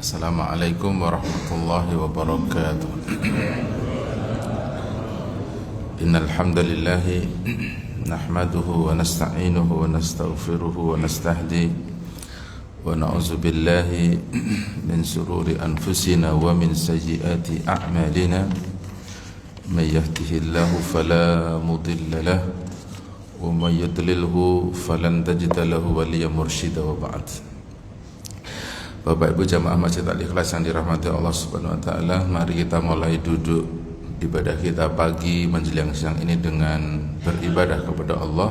Assalamualaikum warahmatullahi wabarakatuh. Innal hamdalillah nahmaduhu wa nasta'inuhu wa nastaghfiruhu wa nastahdi wa na'udzu billahi min shururi anfusina wa min sayyiati a'malina. May yahdihillahu fala mudilla lahu wa may yudlilhu falan tajida lahu waliyyan mursyida wa ba'd. Bapak Ibu jamaah Masjid Al-Ikhlas yang dirahmati Allah Subhanahu wa taala, mari kita mulai duduk ibadah kita pagi menjelang siang ini dengan beribadah kepada Allah.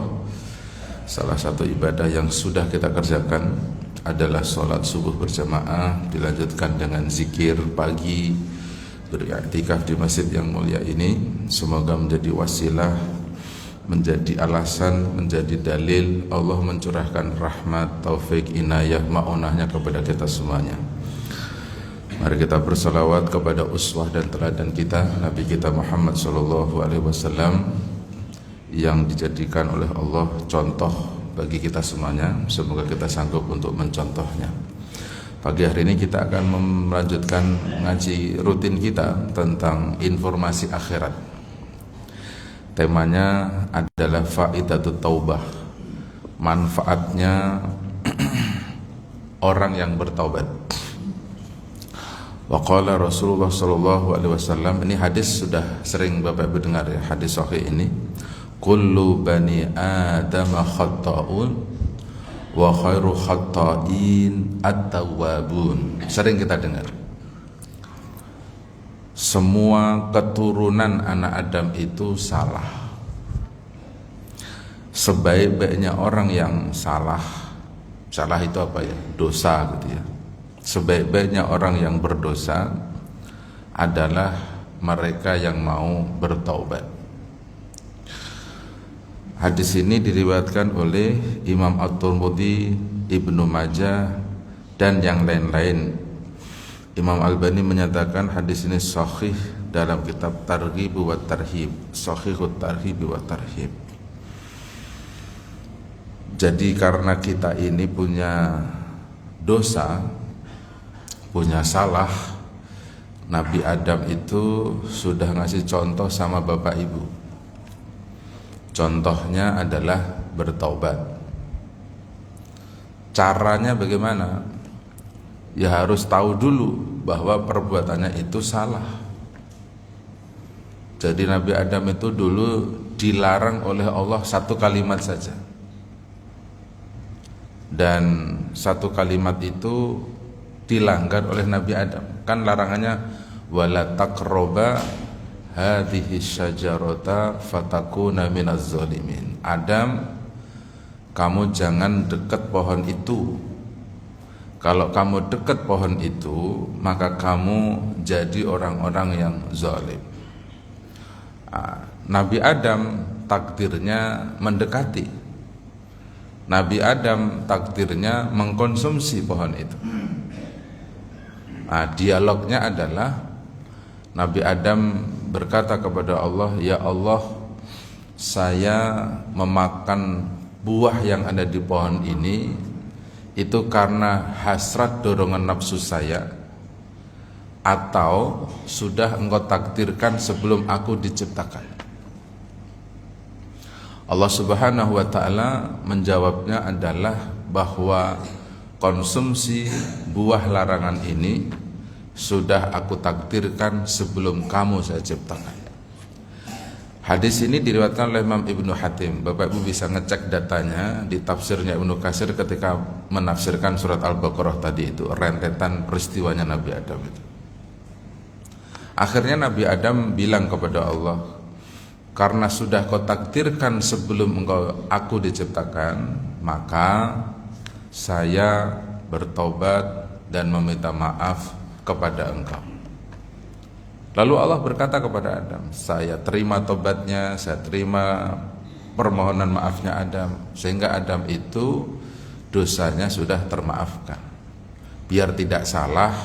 Salah satu ibadah yang sudah kita kerjakan adalah sholat subuh berjamaah, dilanjutkan dengan zikir pagi, beriktikaf di masjid yang mulia ini. Semoga menjadi wasilah, menjadi alasan, menjadi dalil Allah mencurahkan rahmat, taufik, inayah, ma'unahnya kepada kita semuanya. Mari kita bersalawat kepada uswah dan teladan kita, Nabi kita Muhammad SAW, yang dijadikan oleh Allah contoh bagi kita semuanya. Semoga kita sanggup untuk mencontohnya. Pagi hari ini kita akan melanjutkan ngaji rutin kita tentang informasi akhirat. Temanya adalah faidatut taubah, manfaatnya orang yang bertaubat. Wa qala Rasulullah sallallahu alaihi wasallam, ini hadis sudah sering Bapak Ibu dengar ya, hadis sahih ini. Kullu bani Adam khata'un wa khairu khata'in at-tawwabun. Sering kita dengar. Semua keturunan anak Adam itu salah. Sebaik-baiknya orang yang salah itu apa ya? Dosa gitu ya. Sebaik-baiknya orang yang berdosa adalah mereka yang mau bertaubat. Hadis ini diriwayatkan oleh Imam At-Tirmidzi, Ibnu Majah dan yang lain-lain. Imam Albani menyatakan hadis ini sahih dalam kitab Targhib wa Tarhib, Sahihut Targhib wa Tarhib. Jadi karena kita ini punya dosa, punya salah, Nabi Adam itu sudah ngasih contoh sama Bapak Ibu. Contohnya adalah bertaubat. Caranya bagaimana? Ya harus tahu dulu bahwa perbuatannya itu salah. Jadi Nabi Adam itu dulu dilarang oleh Allah satu kalimat saja. Dan satu kalimat itu dilanggar oleh Nabi Adam. Kan larangannya wala taqraba hadhihi syajarata fatakuna minaz zalimin. Adam, kamu jangan dekat pohon itu. Kalau kamu dekat pohon itu, maka kamu jadi orang-orang yang zalim. Nabi Adam takdirnya mendekati. Nabi Adam takdirnya mengkonsumsi pohon itu. Dialognya adalah Nabi Adam berkata kepada Allah, "Ya Allah, saya memakan buah yang ada di pohon ini itu karena hasrat dorongan nafsu saya, atau sudah engkau takdirkan sebelum aku diciptakan?" Allah Subhanahu wa ta'ala menjawabnya adalah bahwa konsumsi buah larangan ini sudah aku takdirkan sebelum kamu saya ciptakan. Hadis ini diriwayatkan oleh Imam Ibnu Hatim. Bapak Ibu bisa ngecek datanya di tafsirnya Ibnu Katsir ketika menafsirkan surat Al-Baqarah tadi itu, rentetan peristiwanya Nabi Adam itu. Akhirnya Nabi Adam bilang kepada Allah, karena sudah kau takdirkan sebelum aku diciptakan, maka saya bertobat dan meminta maaf kepada engkau. Lalu Allah berkata kepada Adam, saya terima tobatnya, saya terima permohonan maafnya Adam, sehingga Adam itu dosanya sudah termaafkan. Biar tidak salah,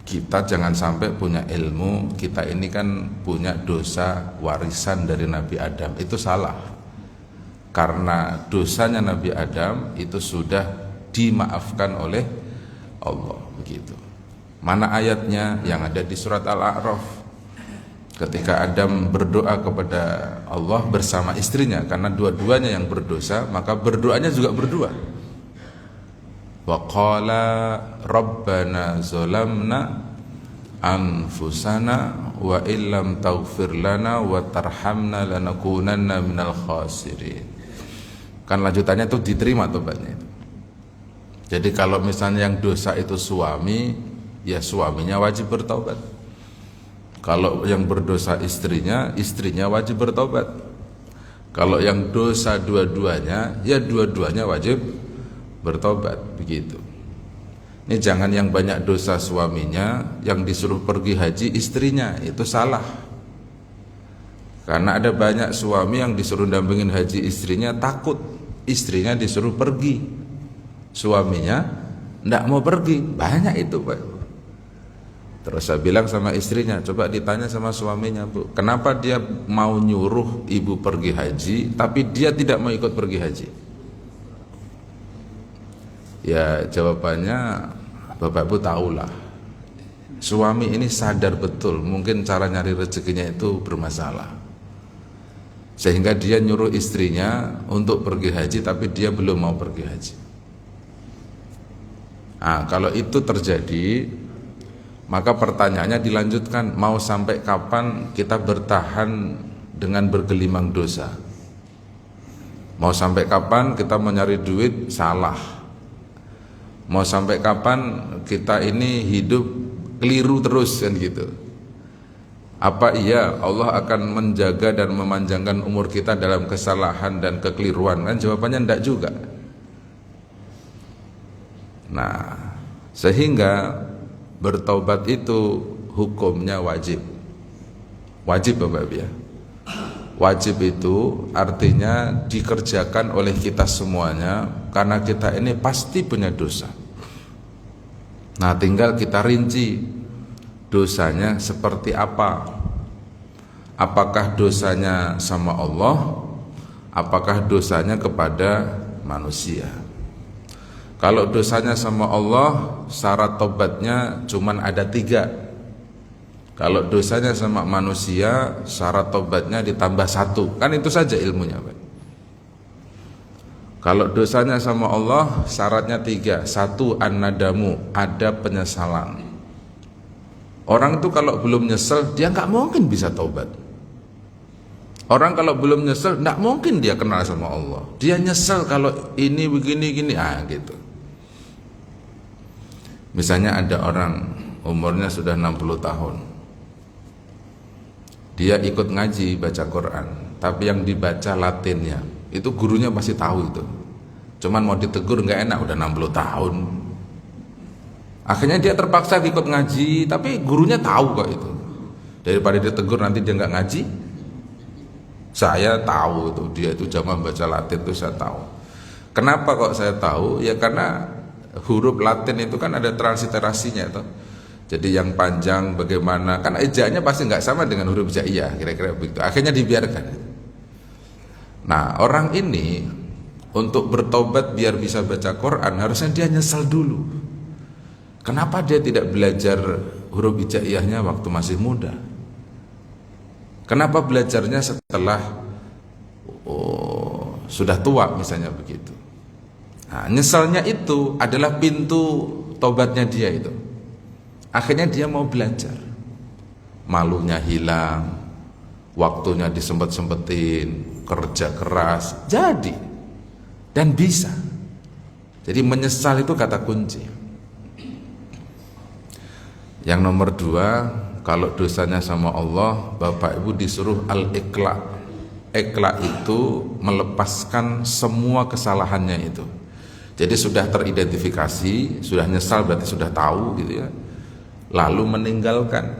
kita jangan sampai punya ilmu, kita ini kan punya dosa warisan dari Nabi Adam, itu salah. Karena dosanya Nabi Adam itu sudah dimaafkan oleh Allah, begitu. Mana ayatnya? Yang ada di surat Al-A'raf. Ketika Adam berdoa kepada Allah bersama istrinya, karena dua-duanya yang berdosa, maka berdoanya juga berdua. Wa qala rabbana zalamna anfusana wa illam taghfir lana wa tarhamna lanakunanna minal khasirin. Kan lanjutannya itu diterima tobatnya itu. Jadi kalau misalnya yang dosa itu suami, ya suaminya wajib bertobat. Kalau yang berdosa istrinya, istrinya wajib bertobat. Kalau yang dosa dua-duanya, ya dua-duanya wajib bertobat, begitu. Ini jangan yang banyak dosa suaminya, yang disuruh pergi haji istrinya, itu salah. Karena ada banyak suami yang disuruh dampingin haji istrinya takut istrinya disuruh pergi, suaminya tidak mau pergi, banyak itu Pak. Terus saya bilang sama istrinya, coba ditanya sama suaminya, Bu, kenapa dia mau nyuruh ibu pergi haji tapi dia tidak mau ikut pergi haji? Ya jawabannya, Bapak Ibu tahulah, suami ini sadar betul mungkin cara nyari rezekinya itu bermasalah, sehingga dia nyuruh istrinya untuk pergi haji tapi dia belum mau pergi haji. Nah, kalau itu terjadi, maka pertanyaannya dilanjutkan, mau sampai kapan kita bertahan dengan bergelimang dosa? Mau sampai kapan kita mencari duit salah? Mau sampai kapan kita ini hidup keliru terus kan gitu? Apa iya Allah akan menjaga dan memanjangkan umur kita dalam kesalahan dan kekeliruan? Kan jawabannya enggak juga. Nah, sehingga bertaubat itu hukumnya wajib. Wajib Bapak Ibu ya. Wajib itu artinya dikerjakan oleh kita semuanya, karena kita ini pasti punya dosa. Nah, tinggal kita rinci dosanya seperti apa. Apakah dosanya sama Allah? Apakah dosanya kepada manusia? Kalau dosanya sama Allah, syarat tobatnya cuman ada 3. Kalau dosanya sama manusia, syarat tobatnya ditambah 1. Kan itu saja ilmunya Pak. Kalau dosanya sama Allah, syaratnya 3. 1, an-nadamu, ada penyesalan. Orang itu kalau belum nyesel, dia nggak mungkin bisa taubat. Orang kalau belum nyesel, nggak mungkin dia kenal sama Allah. Dia nyesel kalau ini begini gini, gitu. Misalnya ada orang umurnya sudah 60 tahun, dia ikut ngaji baca Quran, tapi yang dibaca Latinnya, itu gurunya pasti tahu itu. Cuman mau ditegur nggak enak, udah 60 tahun. Akhirnya dia terpaksa ikut ngaji, tapi gurunya tahu kok itu. Daripada dia tegur nanti dia nggak ngaji, saya tahu itu dia itu zaman baca Latin itu saya tahu. Kenapa kok saya tahu? Ya karena huruf Latin itu kan ada transliterasinya itu. Jadi yang panjang bagaimana, kan ejaannya pasti nggak sama dengan huruf hijaiyah, kira-kira begitu. Akhirnya dibiarkan. Nah, orang ini untuk bertobat biar bisa baca Quran, harusnya dia nyesal dulu. Kenapa dia tidak belajar huruf hijaiyahnya waktu masih muda? Kenapa belajarnya setelah sudah tua misalnya begitu? Nah, nyesalnya itu adalah pintu tobatnya dia itu. Akhirnya dia mau belajar, malunya hilang, waktunya disempet-sempetin, kerja keras, jadi dan bisa. Jadi menyesal itu kata kunci. Yang nomor 2, kalau dosanya sama Allah, Bapak Ibu disuruh al-iqla. Iqla itu melepaskan semua kesalahannya itu. Jadi sudah teridentifikasi, sudah nyesal berarti sudah tahu gitu ya. Lalu meninggalkan.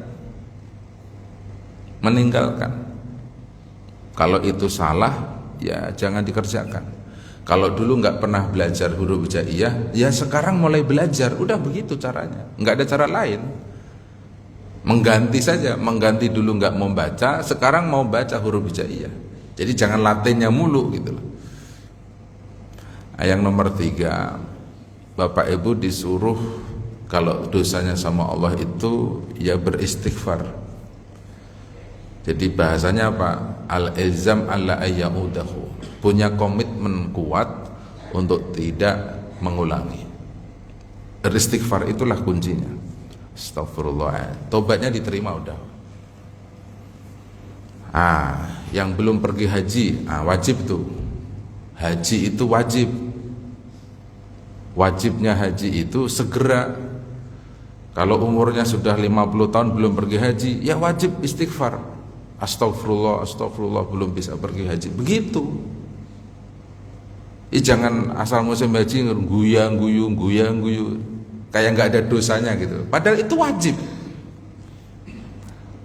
Kalau itu salah, ya jangan dikerjakan. Kalau dulu nggak pernah belajar huruf hijaiyah, ya sekarang mulai belajar. Udah begitu caranya, nggak ada cara lain. Mengganti saja, mengganti dulu nggak mau baca, sekarang mau baca huruf hijaiyah. Jadi jangan Latinnya mulu gitu loh. Yang nomor 3, Bapak Ibu disuruh kalau dosanya sama Allah itu ya beristighfar. Jadi bahasanya apa? Al-ilzam alla ayyaudahu. Punya komitmen kuat untuk tidak mengulangi. Beristighfar itulah kuncinya. Astagfirullah. Tobatnya diterima udah. Yang belum pergi haji, wajib tuh. Haji itu wajib. Wajibnya haji itu segera. Kalau umurnya sudah 50 tahun belum pergi haji, ya wajib istighfar. Astagfirullah, astagfirullah, belum bisa pergi haji. Begitu. Jangan asal musim haji guyang-guyu kayak nggak ada dosanya gitu. Padahal itu wajib.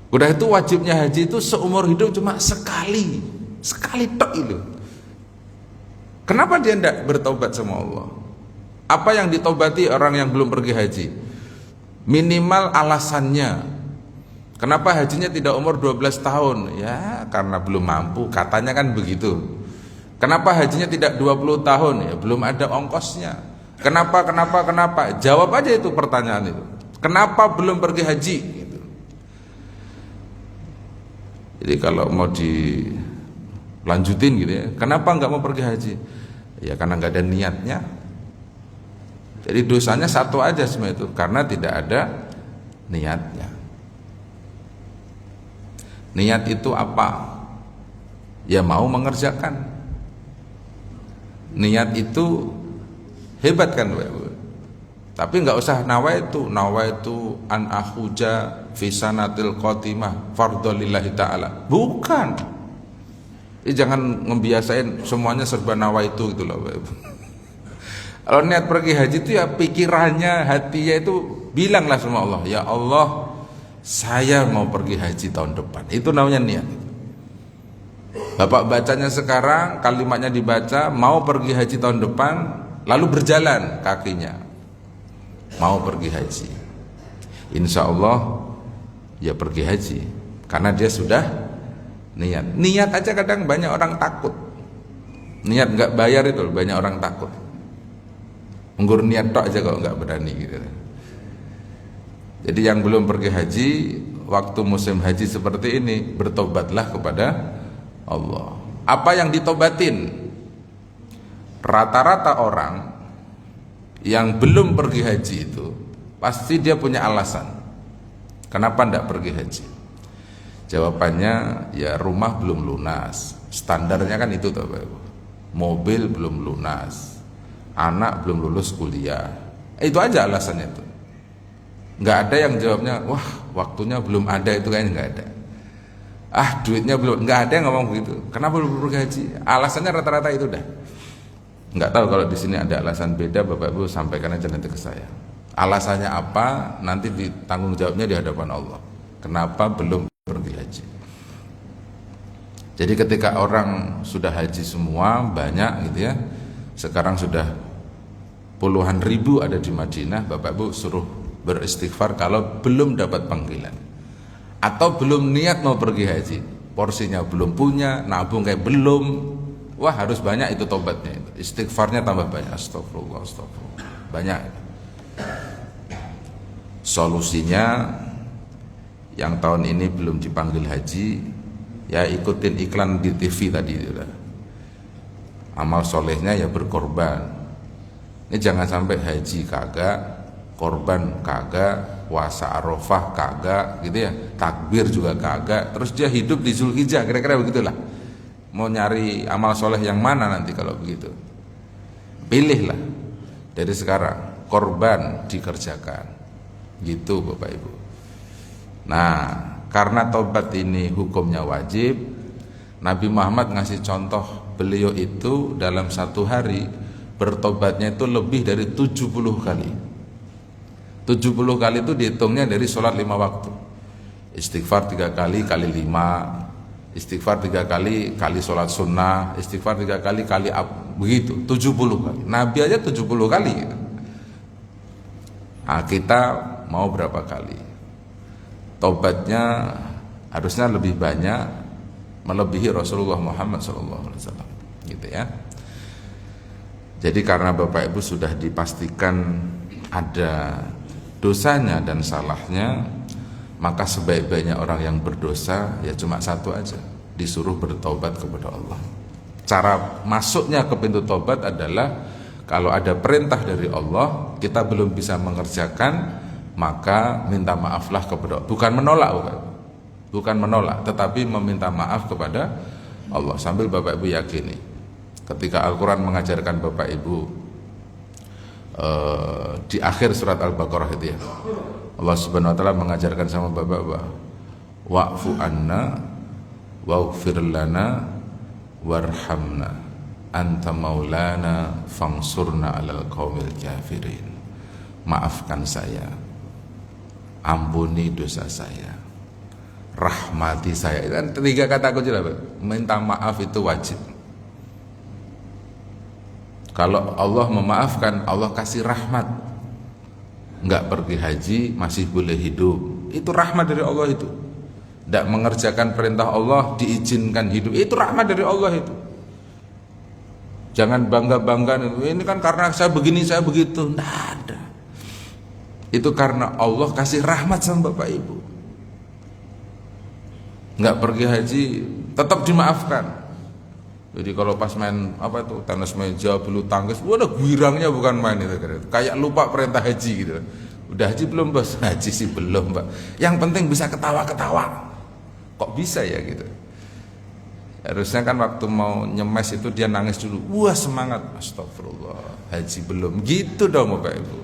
Udah itu wajibnya haji itu seumur hidup cuma sekali tok itu. Kenapa dia tidak bertobat sama Allah? Apa yang ditobati orang yang belum pergi haji? Minimal alasannya. Kenapa hajinya tidak umur 12 tahun? Ya karena belum mampu, katanya kan begitu. Kenapa hajinya tidak 20 tahun? Ya belum ada ongkosnya. Kenapa? Jawab aja itu pertanyaan itu. Kenapa belum pergi haji? Gitu. Jadi kalau mau dilanjutin gitu ya, kenapa nggak mau pergi haji? Ya karena nggak ada niatnya. Jadi dosanya satu aja semua itu, karena tidak ada niatnya. Niat itu apa? Ya mau mengerjakan. Niat itu hebat kan, tapi nggak usah nawaitu an akhuja fi sanatil qatimah fardholillahi ta'ala. Bukan. Jangan ngebiasain semuanya serba nawaitu gitu loh. Kalau niat pergi haji itu ya pikirannya, hatinya itu bilanglah sama Allah, ya Allah, saya mau pergi haji tahun depan. Itu namanya niat. Bapak bacanya sekarang, kalimatnya dibaca, mau pergi haji tahun depan, lalu berjalan kakinya, mau pergi haji. Insya Allah ya pergi haji, karena dia sudah niat. Niat aja kadang banyak orang takut. Niat nggak bayar itu banyak orang takut. Nggur niat tok aja kalau nggak berani gitu. Jadi yang belum pergi haji, waktu musim haji seperti ini, bertobatlah kepada Allah. Apa yang ditobatin? Rata-rata orang yang belum pergi haji itu pasti dia punya alasan. Kenapa tidak pergi haji? Jawabannya ya rumah belum lunas. Standarnya kan itu toh, mobil belum lunas, anak belum lulus kuliah. Itu aja alasannya itu. Nggak ada yang jawabnya, wah waktunya belum ada, itu kayaknya nggak ada. Duitnya belum, nggak ada yang ngomong begitu. Kenapa belum pergi haji? Alasannya rata-rata itu dah. Nggak tahu kalau di sini ada alasan beda, Bapak Ibu sampaikan aja nanti ke saya. Alasannya apa? Nanti ditanggung jawabnya di hadapan Allah. Kenapa belum pergi haji? Jadi ketika orang sudah haji semua banyak gitu ya, sekarang sudah puluhan ribu ada di Madinah, Bapak Ibu suruh beristighfar kalau belum dapat panggilan atau belum niat mau pergi haji, porsinya belum punya, nabung kayak belum. Wah harus banyak itu tobatnya, itu istighfarnya tambah banyak. Astagfirullah, astagfirullah, banyak. Solusinya yang tahun ini belum dipanggil haji, ya ikutin iklan di TV tadi itu. Amal solehnya ya berkorban. Ini jangan sampai haji kagak, korban kagak, puasa Arafah kagak gitu ya, takbir juga kagak, terus dia hidup di Zulhijjah, kira-kira begitulah. Mau nyari amal soleh yang mana nanti kalau begitu? Pilihlah dari sekarang, korban dikerjakan gitu Bapak Ibu. Nah karena tobat ini hukumnya wajib, Nabi Muhammad ngasih contoh, beliau itu dalam satu hari bertobatnya itu lebih dari 70 kali. 70 kali itu dihitungnya dari sholat 5 waktu. Istighfar 3 kali kali 5, istighfar 3 kali kali sholat sunnah, istighfar 3 kali kali begitu, 70 kali. Nabi aja 70 kali gitu. Nah, kita mau berapa kali? Tobatnya harusnya lebih banyak, melebihi Rasulullah Muhammad SAW gitu ya. Jadi karena Bapak Ibu sudah dipastikan ada dosanya dan salahnya, maka sebaik-baiknya orang yang berdosa ya cuma satu aja, disuruh bertobat kepada Allah. Cara masuknya ke pintu tobat adalah kalau ada perintah dari Allah kita belum bisa mengerjakan, maka minta maaflah kepada Allah. Bukan menolak, tetapi meminta maaf kepada Allah. Sambil Bapak Ibu yakini, ketika Al-Quran mengajarkan Bapak Ibu di akhir surat Al-Baqarah itu ya, Allah Subhanahu wa taala mengajarkan sama Bapak, wa'fu anna waghfir lana warhamna anta maulana fangsurna 'alal qaumil kafirin. Maafkan saya, ampuni dosa saya, rahmati saya. Itu kan 3 kata kunci lah. Minta maaf itu wajib. Kalau Allah memaafkan, Allah kasih rahmat. Enggak pergi haji, masih boleh hidup. Itu rahmat dari Allah itu. Tidak mengerjakan perintah Allah, diizinkan hidup. Itu rahmat dari Allah itu. Jangan bangga-bangga, ini kan karena saya begini, saya begitu. Tidak ada. Itu karena Allah kasih rahmat sama Bapak Ibu. Enggak pergi haji, tetap dimaafkan. Jadi kalau pas main tenis meja, bulu tangkis, waduh guirangnya bukan main itu, kayak lupa perintah haji gitu. Udah haji belum bos? Haji sih belum Pak. Yang penting bisa ketawa-ketawa. Kok bisa ya gitu? Harusnya kan waktu mau nyemes itu dia nangis dulu. Wah semangat, astagfirullah, haji belum. Gitu dong Bapak Ibu.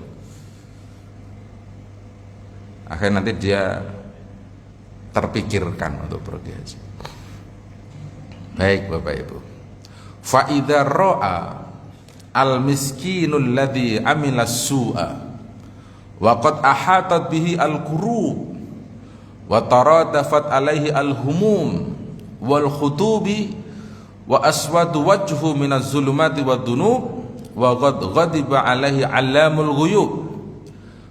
Akhirnya nanti dia terpikirkan untuk pergi haji. Baik Bapak Ibu. Fa idza ra'a al-miskinul ladzi amila su'a wa qad ahatat bihi al-qurub wa taradafat alaihi al-humum wal khutubi wa aswadu wajhu minaz zulumati wad dunub wa qad ghadiba alaihi 'allamul ghuyub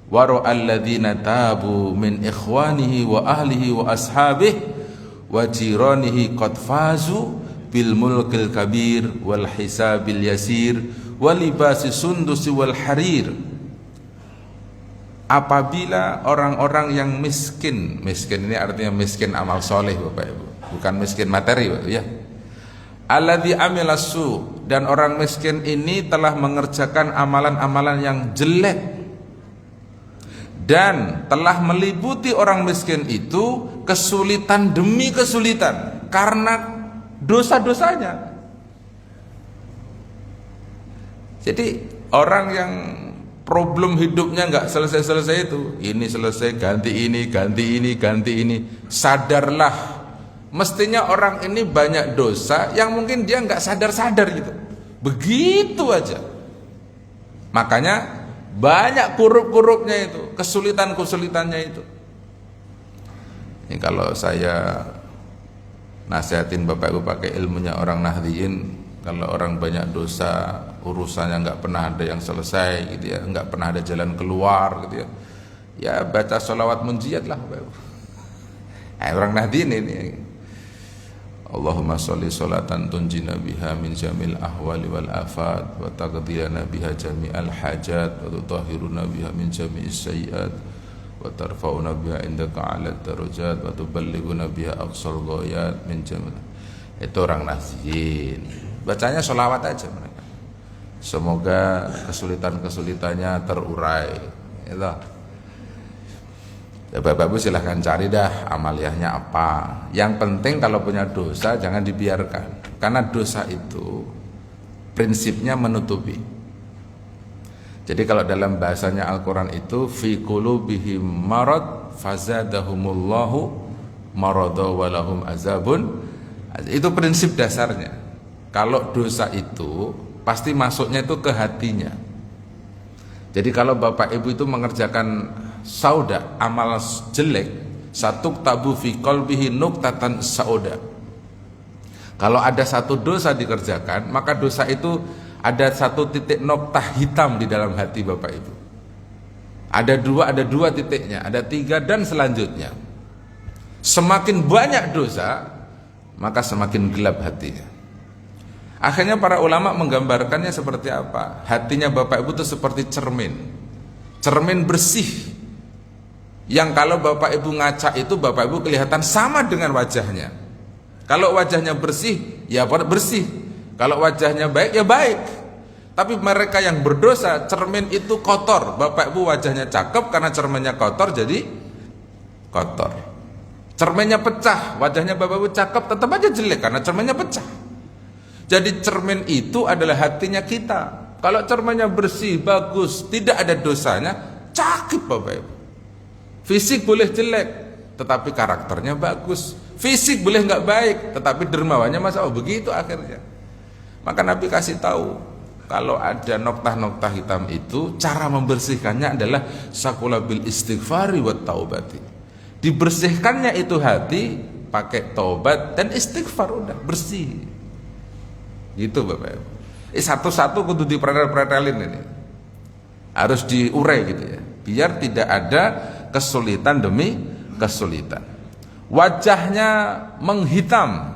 wa ra'al ladzina tabu min ikhwanihi wa ahlihi wa ashabihi wa jiranihi qad fazu bil mulkil kabir wal hisabil yasir wal libasi sundusi wal harir. Apabila orang-orang yang miskin ini artinya miskin amal soleh Bapak Ibu, bukan miskin materi Bapak ya. Alladzi amilasu, dan orang miskin ini telah mengerjakan amalan-amalan yang jelek dan telah meliputi orang miskin itu kesulitan demi kesulitan karena dosa-dosanya. Jadi orang yang problem hidupnya nggak selesai-selesai itu, ini selesai, ganti ini, ganti ini, ganti ini. Sadarlah, mestinya orang ini banyak dosa yang mungkin dia nggak sadar-sadar gitu. Begitu aja. Makanya banyak kurup-kurupnya itu, kesulitan-kesulitannya itu. Ini kalau saya nasihatin Bapak Ibu pakai ilmunya orang Nahdliyin, kalau orang banyak dosa, urusannya nggak pernah ada yang selesai gitu ya, nggak pernah ada jalan keluar gitu ya, ya baca sholawat munjiat lah Bapak Ibu. Orang Nahdliyin ini, Allahumma sholli sholatan tunjina biha min jamil ahwali wal afat wa taqdiyana biha jami'al hajat wa tutahhiruna biha min jami'is sayyiat wa tarfa'una biha indaka 'alad darajat wa tuballighuna biha aqsal ghayat min jamal. Itu orang Nahdliyin. Bacanya sholawat aja mereka. Semoga kesulitan-kesulitannya terurai. Itu. Ya, Bapak Ibu silahkan cari dah amaliyahnya apa. Yang penting kalau punya dosa jangan dibiarkan. Karena dosa itu prinsipnya menutupi. Jadi kalau dalam bahasanya Al-Quran itu fi qulubihim marad fazadahumullahu marada walahum azabun. Itu prinsip dasarnya. Kalau dosa itu pasti masuknya itu ke hatinya. Jadi kalau Bapak Ibu itu mengerjakan sauda, amal jelek, satuk tabu fi qalbihi nuqtatan sauda. Kalau ada satu dosa dikerjakan, maka dosa itu ada satu titik noktah hitam di dalam hati Bapak Ibu. Ada dua titiknya, ada 3 dan selanjutnya. Semakin banyak dosa, maka semakin gelap hatinya. Akhirnya para ulama menggambarkannya seperti apa? Hatinya Bapak Ibu itu seperti cermin. Cermin bersih, Yang kalau Bapak Ibu ngaca itu Bapak Ibu kelihatan sama dengan wajahnya. Kalau wajahnya bersih, ya bersih. Kalau wajahnya baik, ya baik. Tapi mereka yang berdosa, cermin itu kotor. Bapak Ibu wajahnya cakep, karena cerminnya kotor jadi kotor. Cerminnya pecah, wajahnya Bapak Ibu cakep, tetap aja jelek karena cerminnya pecah. Jadi cermin itu adalah hatinya kita. Kalau cerminnya bersih, bagus, tidak ada dosanya, cakep Bapak Ibu. Fisik boleh jelek, tetapi karakternya bagus. Fisik boleh nggak baik, tetapi dermawannya masa begitu akhirnya. Maka Nabi kasih tahu, kalau ada noktah-noktah hitam itu, cara membersihkannya adalah sakula bil istighfari wa taubati. Dibersihkannya itu hati pakai taubat dan istighfar, udah bersih. Gitu Bapak Ibu. Satu-satu kudu dipretel-pretelin ini. Harus diurai gitu ya. Biar tidak ada kesulitan demi kesulitan. Wajahnya menghitam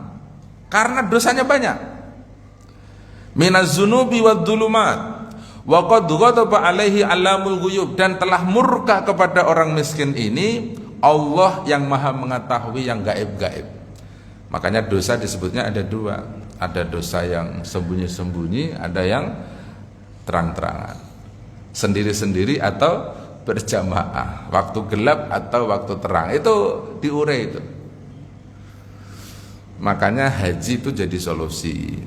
karena dosanya banyak. Minaz zunubi wad dulumat wa qad ghadaba alaihi alamul ghuyub, dan telah murka kepada orang miskin ini Allah yang maha mengetahui yang gaib-gaib. Makanya dosa disebutnya ada dua. Ada dosa yang sembunyi-sembunyi, ada yang terang-terangan. Sendiri-sendiri atau berjamaah, waktu gelap atau waktu terang, itu diurai itu. Makanya haji itu jadi solusi.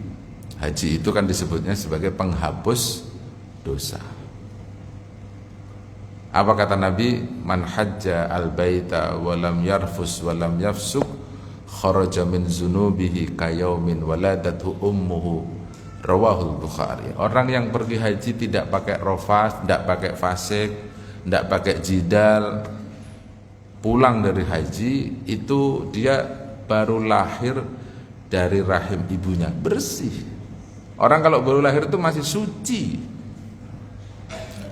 Haji itu kan disebutnya sebagai penghapus dosa. Apa kata Nabi? Man hajja al-baita walam yarfus walam yafsuk kharaja min zunubihi kayaumin waladathu ummuhu, rawahul Bukhari. Orang yang pergi haji tidak pakai rofas, tidak pakai fasik, tidak pakai jidal, pulang dari haji itu dia baru lahir dari rahim ibunya, bersih. Orang kalau baru lahir itu masih suci.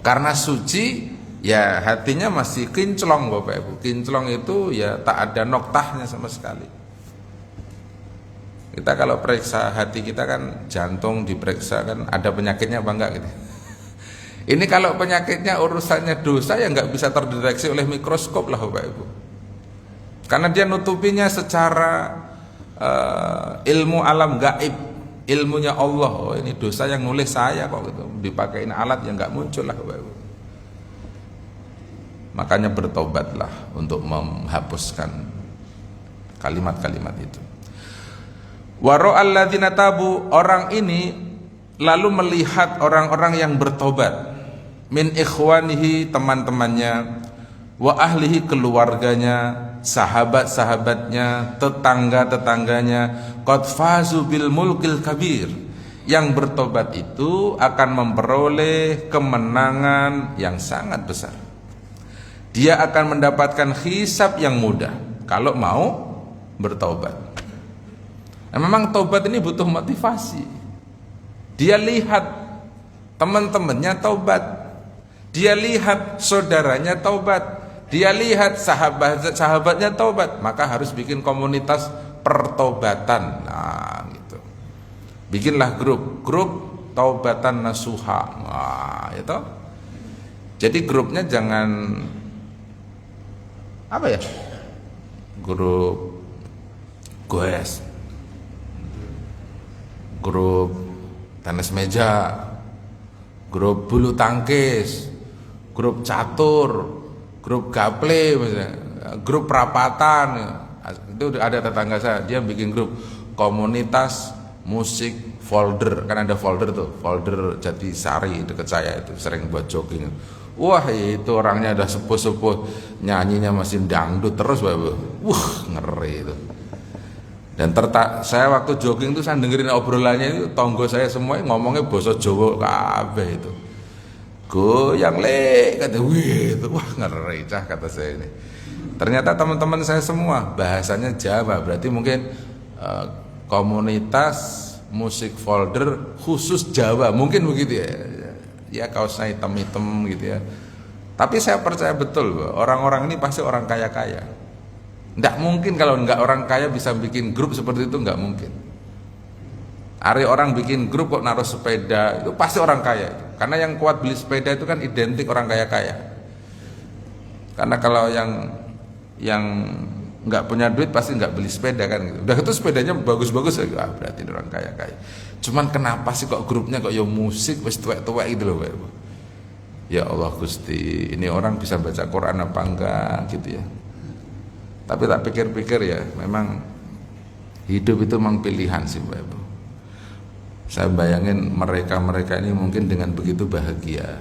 Karena suci, ya hatinya masih kinclong Bapak Ibu. Kinclong itu ya tak ada noktahnya sama sekali. Kita kalau periksa hati kita kan, jantung diperiksa kan, ada penyakitnya apa enggak gitu. Ini kalau penyakitnya urusannya dosa, ya nggak bisa terdeteksi oleh mikroskop lah Bapak Ibu. Karena dia nutupinya secara ilmu alam gaib, ilmunya Allah. Oh ini dosa yang nulis saya kok gitu, dipakein alat yang nggak muncul lah Bapak Ibu. Makanya bertobatlah untuk menghapuskan kalimat-kalimat itu. Waro'al ladzina tabu, orang ini lalu melihat orang-orang yang bertobat, min ikhwanihi, teman-temannya, wa ahlihi, keluarganya, sahabat-sahabatnya, tetangga-tetangganya, qad fazu bil mulkil kabir, yang bertobat itu akan memperoleh kemenangan yang sangat besar. Dia akan mendapatkan hisab yang mudah kalau mau bertobat. Nah, memang taubat ini butuh motivasi. Dia lihat teman-temannya taubat, dia lihat saudaranya taubat, dia lihat sahabatnya taubat, maka harus bikin komunitas pertobatan. Nah, gitu. Bikinlah grup taubatan nasuha. Nah, itu. Jadi grupnya jangan apa ya? Grup goes, grup tenis meja, grup bulu tangkis, grup catur, grup gaple, misalnya, grup perapatan. Itu ada tetangga saya, dia bikin grup komunitas musik folder, kan ada folder tuh, folder Jatisari dekat saya itu, sering buat jogging. Wah itu orangnya udah sepuh-sepuh, nyanyinya masih dangdut terus Bapak. Wah ngeri itu. Dan saya waktu jogging tuh saya dengerin obrolannya itu, tonggo saya semua ngomongnya bahasa Jawa kabeh itu. Goyang le, kata wih itu, wah ngeri cah kata saya ini. Ternyata teman-teman saya semua bahasanya Jawa, berarti mungkin komunitas musik folder khusus Jawa, mungkin begitu ya. Ya kaosnya hitam-hitam gitu ya. Tapi saya percaya betul bahwa orang-orang ini pasti orang kaya-kaya. Nggak mungkin kalau nggak orang kaya bisa bikin grup seperti itu, nggak mungkin. Ada orang bikin grup kok naruh sepeda, itu pasti orang kaya. Karena yang kuat beli sepeda itu kan identik orang kaya-kaya. Karena kalau yang nggak punya duit pasti nggak beli sepeda kan gitu. Udah itu sepedanya bagus-bagus ya, berarti ini orang kaya-kaya. Cuman kenapa sih kok grupnya kok ya musik wis tuwek-tuwek gitu loh Pak Ibu. Ya Allah Gusti, ini orang bisa baca Quran apa enggak gitu ya. Tapi tak pikir-pikir ya, memang hidup itu memang pilihan sih Pak Ibu. Saya bayangin mereka ini mungkin dengan begitu bahagia.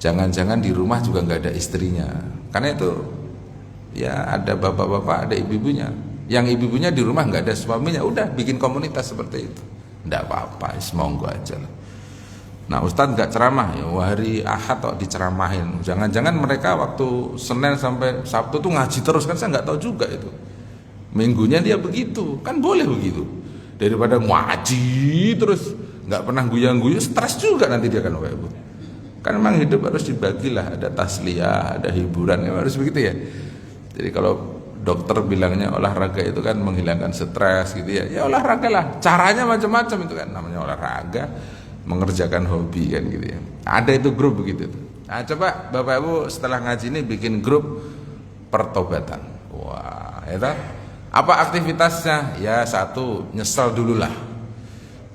Jangan-jangan di rumah juga nggak ada istrinya. Karena itu ya ada bapak-bapak, ada ibu-ibunya. Yang ibu-ibunya di rumah nggak ada suaminya, udah bikin komunitas seperti itu. Nggak apa-apa, monggo aja lah. Nah Ustadz nggak ceramah ya, hari Ahad kok diceramahin. Jangan-jangan mereka waktu Senin sampai Sabtu tuh ngaji terus, kan saya nggak tahu juga itu. Minggunya dia begitu, kan boleh begitu. Daripada ngaji terus nggak pernah guyang-guyu, stres juga nanti dia kan Bapak Ibu. Kan memang hidup harus dibagilah, ada tasliyah, ada hiburan, ya harus begitu ya. Jadi kalau dokter bilangnya olahraga itu kan menghilangkan stres gitu ya, ya olahraga lah. Caranya macam-macam itu kan, namanya olahraga, mengerjakan hobi kan gitu ya. Ada itu grup begitu. Nah coba Bapak Ibu setelah ngaji ini bikin grup pertobatan. Wah, itu apa aktivitasnya? Ya satu, nyesel dulu lah.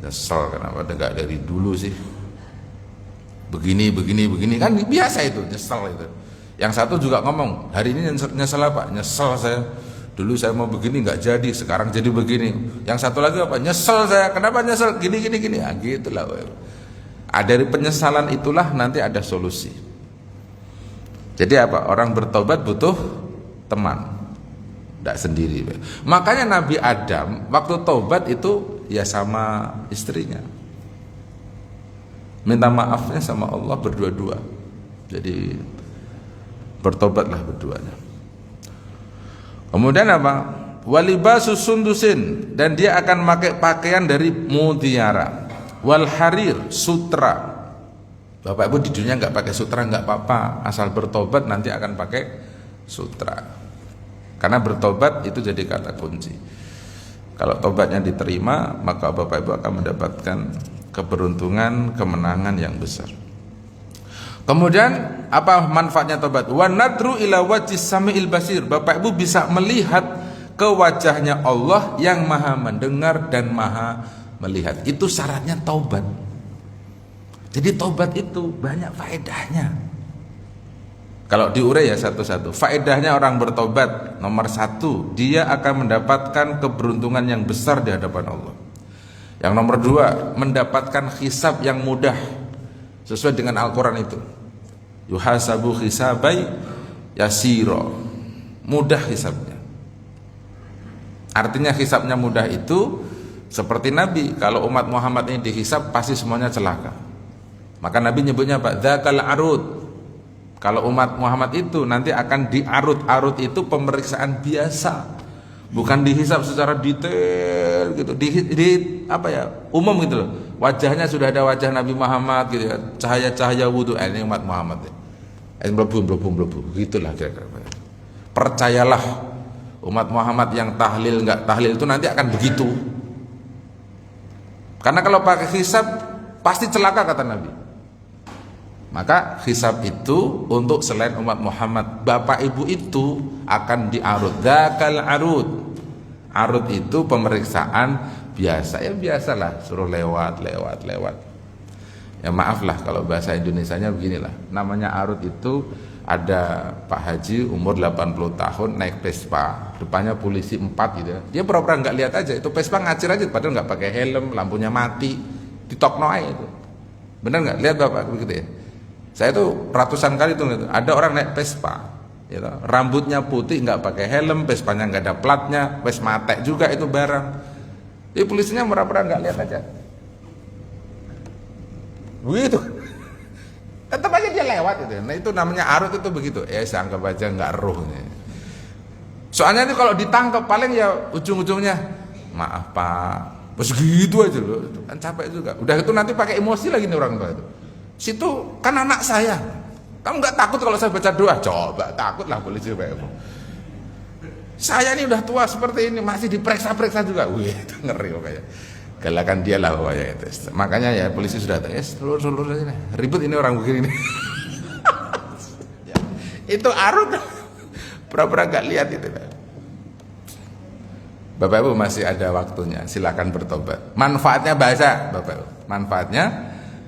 Nyesel kenapa enggak dari dulu sih? Begini kan biasa itu, nyesel itu. Yang satu juga ngomong, hari ini nyesel apa? Nyesel saya. Dulu saya mau begini nggak jadi, sekarang jadi begini. Yang satu lagi apa? Nyesel saya. Kenapa nyesel? Gini. Ah, gitulah. Dari penyesalan itulah nanti ada solusi. Jadi apa? Orang bertobat butuh teman, tidak sendiri. Makanya Nabi Adam waktu tobat itu ya sama istrinya. Minta maafnya sama Allah berdua-dua. Jadi bertobatlah berduanya. Kemudian apa? Walibasu sundusin, dan dia akan pakai pakaian dari mutiara. Wal harir, sutra. Bapak Ibu di dunia nggak pakai sutra nggak apa-apa, asal bertobat nanti akan pakai sutra. Karena bertobat itu jadi kata kunci. Kalau tobatnya diterima, maka Bapak Ibu akan mendapatkan keberuntungan, kemenangan yang besar. Kemudian apa manfaatnya tobat? Wa nadru ila wajhis samiil basir. Bapak Ibu bisa melihat ke wajahnya Allah yang Maha mendengar dan Maha melihat. Itu syaratnya taubat. Jadi taubat itu banyak faedahnya. Kalau diurai ya satu-satu. Faedahnya orang bertobat, nomor satu, dia akan mendapatkan keberuntungan yang besar di hadapan Allah. Yang nomor dua, mendapatkan hisab yang mudah sesuai dengan Al-Quran itu. Yuhasabu hisabai yasiro, mudah hisabnya. Artinya hisabnya mudah itu seperti Nabi, kalau umat Muhammad ini dihisab pasti semuanya celaka. Maka Nabi nyebutnya apa? Dzakal arud. Kalau umat Muhammad itu nanti akan diarut-arut, itu pemeriksaan biasa, bukan dihisab secara detail gitu, di apa ya, umum gitu loh. Wajahnya sudah ada wajah Nabi Muhammad gitu ya, cahaya-cahaya wudu, ini umat Muhammad ya. Belum, gitulah kira-kira. Percayalah, umat Muhammad yang tahlil nggak tahlil itu nanti akan begitu. Karena kalau pakai hisab pasti celaka kata Nabi. Maka hisab itu untuk selain umat Muhammad, bapak ibu itu akan diarut. Dzakal arud. Arud itu pemeriksaan biasa, ya biasalah, suruh lewat. Ya maaflah kalau bahasa Indonesianya beginilah. Namanya arud itu ada Pak Haji umur 80 tahun naik Vespa, depannya polisi 4 gitu ya. Dia pura-pura nggak lihat aja, itu Vespa ngacir aja padahal nggak pakai helm, lampunya mati, ditokno aja itu. Benar nggak? Lihat Bapak begitu ya. Saya tuh ratusan kali tuh ada orang naik Vespa, gitu. Rambutnya putih, nggak pakai helm, Vespanya nggak ada platnya, wes mate juga itu barang. Jadi polisinya pura-pura nggak lihat aja. Begitu. Tetap aja dia lewat itu. Nah itu namanya arut itu begitu. Saya anggap aja nggak roh. Soalnya itu kalau ditangkap paling ya ujung-ujungnya maaf Pak, bos gitu aja loh. Kan capek juga. Udah itu nanti pakai emosi lagi nih orang tua itu. Situ kan anak saya. Kamu nggak takut kalau saya baca doa? Coba takut lah polisi Pak. Saya ini udah tua seperti ini masih diperiksa-periksa juga. Wih, itu ngeri pokoknya. Galakan dia lah pokoknya itu. Makanya ya polisi sudah tahu, seluruh aja ribut ini orang begini. Itu arut. Pura-pura gak lihat itu. Bapak Ibu masih ada waktunya, silakan bertobat. Manfaatnya banyak, Bapak Ibu. Manfaatnya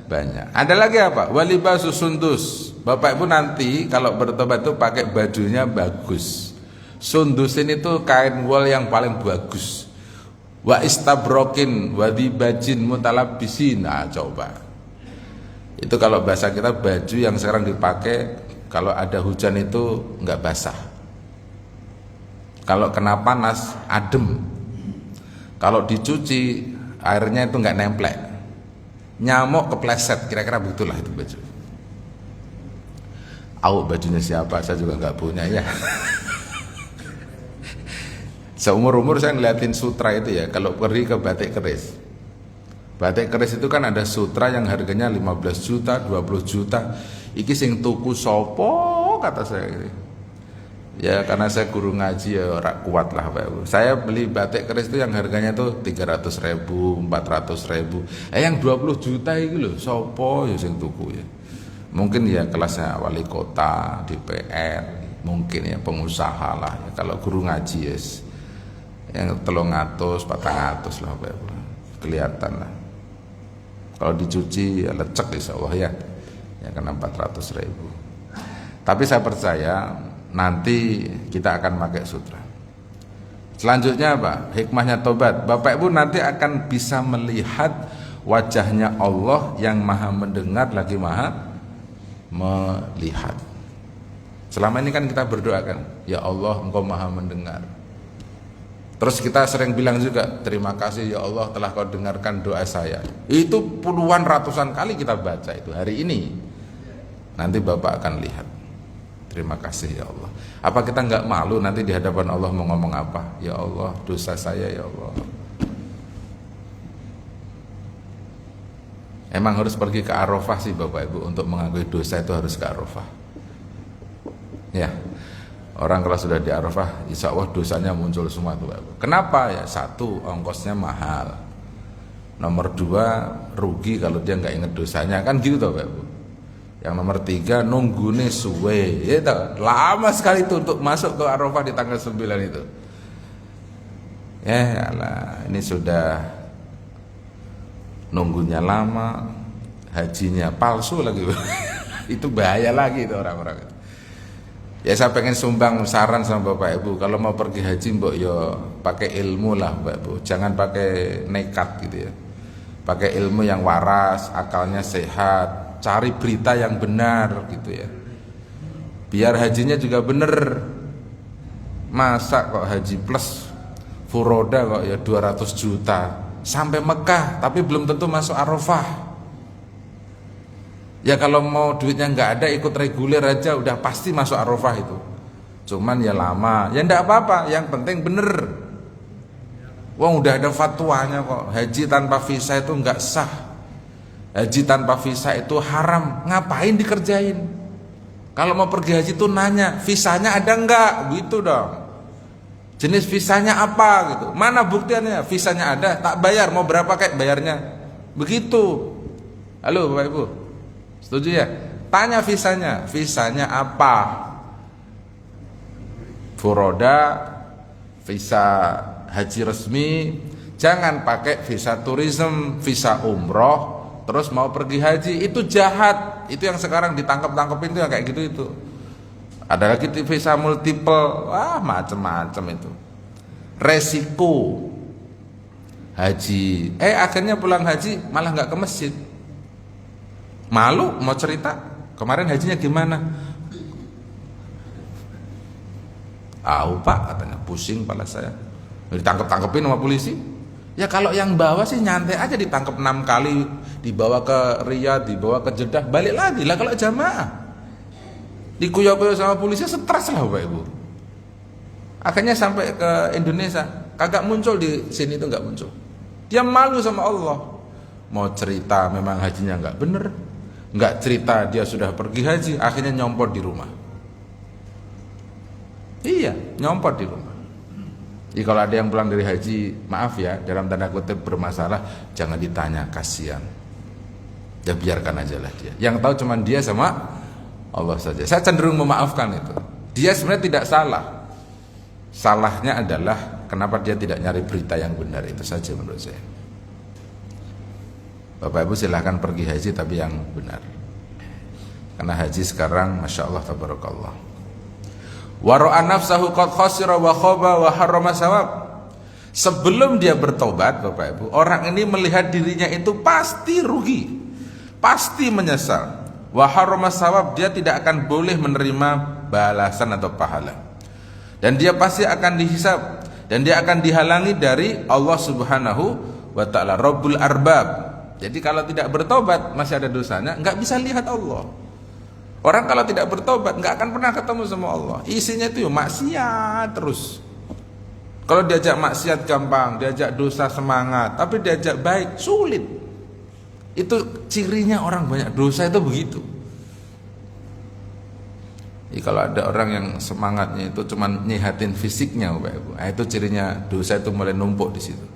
banyak. Ada lagi apa? Walibasu sundus. Bapak Ibu nanti kalau bertobat itu pakai bajunya bagus. Sundus ini tuh kain wol yang paling bagus. Wa istabrokin wa dibajin mutalabisin. Nah, coba. Itu kalau bahasa kita baju yang sekarang dipakai kalau ada hujan itu nggak basah. Kalau kena panas adem. Kalau dicuci airnya itu nggak nemplek. Nyamuk kepleset, kira-kira begitulah itu baju. Bajunya siapa? Saya juga nggak punya ya. Seumur-umur saya ngeliatin sutra itu ya. Kalau pergi ke batik keris, batik keris itu kan ada sutra yang harganya 15 juta, 20 juta. Iki sing tuku sopo kata saya gitu. Ya karena saya guru ngaji ya ora kuat lah Pak Ibu. Saya beli batik keris itu yang harganya tuh 300.000, 400.000. Yang 20 juta itu loh, sopo ya sing tuku ya. Mungkin ya kelasnya wali kota, DPR, mungkin ya pengusaha lah. Ya, kalau guru ngaji yes, yang 300, 400 lah Pak Ibu. Kelihatan lah. Kalau dicuci ya lecek insyaallah ya. Ya kena 400.000. Tapi saya percaya nanti kita akan pakai sutra. Selanjutnya apa? Hikmahnya tobat. Bapak Ibu nanti akan bisa melihat wajahnya Allah yang maha mendengar lagi maha melihat. Selama ini kan kita berdoa kan, ya Allah Engkau maha mendengar. Terus kita sering bilang juga, terima kasih ya Allah telah Kau dengarkan doa saya. Itu puluhan ratusan kali kita baca itu hari ini. Nanti Bapak akan lihat. Terima kasih ya Allah. Apa kita nggak malu nanti di hadapan Allah mau ngomong apa? Ya Allah, dosa saya ya Allah. Emang harus pergi ke Arafah sih Bapak Ibu untuk mengakui dosa itu harus ke Arafah. Ya. Orang kalau sudah di Arafah, insya Allah dosanya muncul semua tuh Bapak Ibu. Kenapa? Ya satu, ongkosnya mahal. Nomor dua, rugi kalau dia nggak inget dosanya kan gitu tuh Bapak Ibu. Yang nomor tiga, nunggune suwe, ya toh, lama sekali itu untuk masuk ke Arafah di tanggal 9 itu. Ya Allah, ini sudah nunggunya lama, hajinya palsu lagi. Itu bahaya lagi itu orang-orang. Ya saya pengen sumbang saran sama Bapak Ibu, kalau mau pergi haji mbok yo pakai ilmu lah Bapak Ibu, jangan pakai nekat gitu ya. Pakai ilmu yang waras, akalnya sehat. Cari berita yang benar gitu ya. Biar hajinya juga bener. Masa kok haji plus furoda kok ya 200 juta sampai Mekah tapi belum tentu masuk Arafah. Ya kalau mau duitnya nggak ada ikut reguler aja udah pasti masuk Arafah itu. Cuman ya lama. Ya enggak apa-apa, yang penting bener. Wong udah ada fatwanya kok. Haji tanpa visa itu nggak sah. Haji tanpa visa itu haram. Ngapain dikerjain? Kalau mau pergi haji itu nanya, visanya ada enggak? Gitu dong. Jenis visanya apa gitu? Mana buktiannya? Visanya ada, tak bayar, mau berapa kayak bayarnya? Begitu. Halo Bapak Ibu, setuju ya? Tanya visanya, visanya apa? Furoda, visa haji resmi. Jangan pakai visa turism, visa umroh terus mau pergi haji, itu jahat. Itu yang sekarang ditangkap-tangkepin itu yang kayak gitu itu. Ada lagi visa multiple, wah macem-macem itu. Resiko haji, akhirnya pulang haji malah nggak ke masjid. Malu mau cerita, kemarin hajinya gimana? Pak katanya pusing kepala saya. Ditangkep-tangkepin sama polisi. Ya kalau yang bawa sih nyantai aja, ditangkap 6 kali, dibawa ke Riyadh, dibawa ke Jeddah, balik lagi lah. Kalau jamaah dikuyok-kuyok sama polisi stres lah Bapak Ibu. Akhirnya sampai ke Indonesia kagak muncul, di sini itu nggak muncul. Dia malu sama Allah. Mau cerita memang hajinya nggak bener, nggak cerita dia sudah pergi haji, akhirnya nyompot di rumah. Iya, nyompot di rumah. Jadi kalau ada yang pulang dari haji, maaf ya, dalam tanda kutip bermasalah, jangan ditanya, kasihan. Ya biarkan aja lah dia. Yang tahu cuman dia sama Allah saja. Saya cenderung memaafkan itu. Dia sebenarnya tidak salah. Salahnya adalah kenapa dia tidak nyari berita yang benar, itu saja menurut saya. Bapak Ibu silahkan pergi haji tapi yang benar. Karena haji sekarang Masya Allah tabarakallah. Wa ra'a nafsahu qad khasira wa khaba wa harrama sawab. Sebelum dia bertobat Bapak Ibu, orang ini melihat dirinya itu pasti rugi, pasti menyesal. Wa harrama sawab, dia tidak akan boleh menerima balasan atau pahala. Dan dia pasti akan dihisab, dan dia akan dihalangi dari Allah Subhanahu wa ta'ala, Rabbul Arbab. Jadi kalau tidak bertobat masih ada dosanya, nggak bisa lihat Allah. Orang kalau tidak bertobat nggak akan pernah ketemu sama Allah. Isinya itu maksiat terus. Kalau diajak maksiat gampang, diajak dosa semangat, tapi diajak baik sulit. Itu cirinya orang banyak dosa itu begitu. Jadi kalau ada orang yang semangatnya itu cuma nyehatin fisiknya, Bapak Ibu, itu cirinya dosa itu mulai numpuk di situ.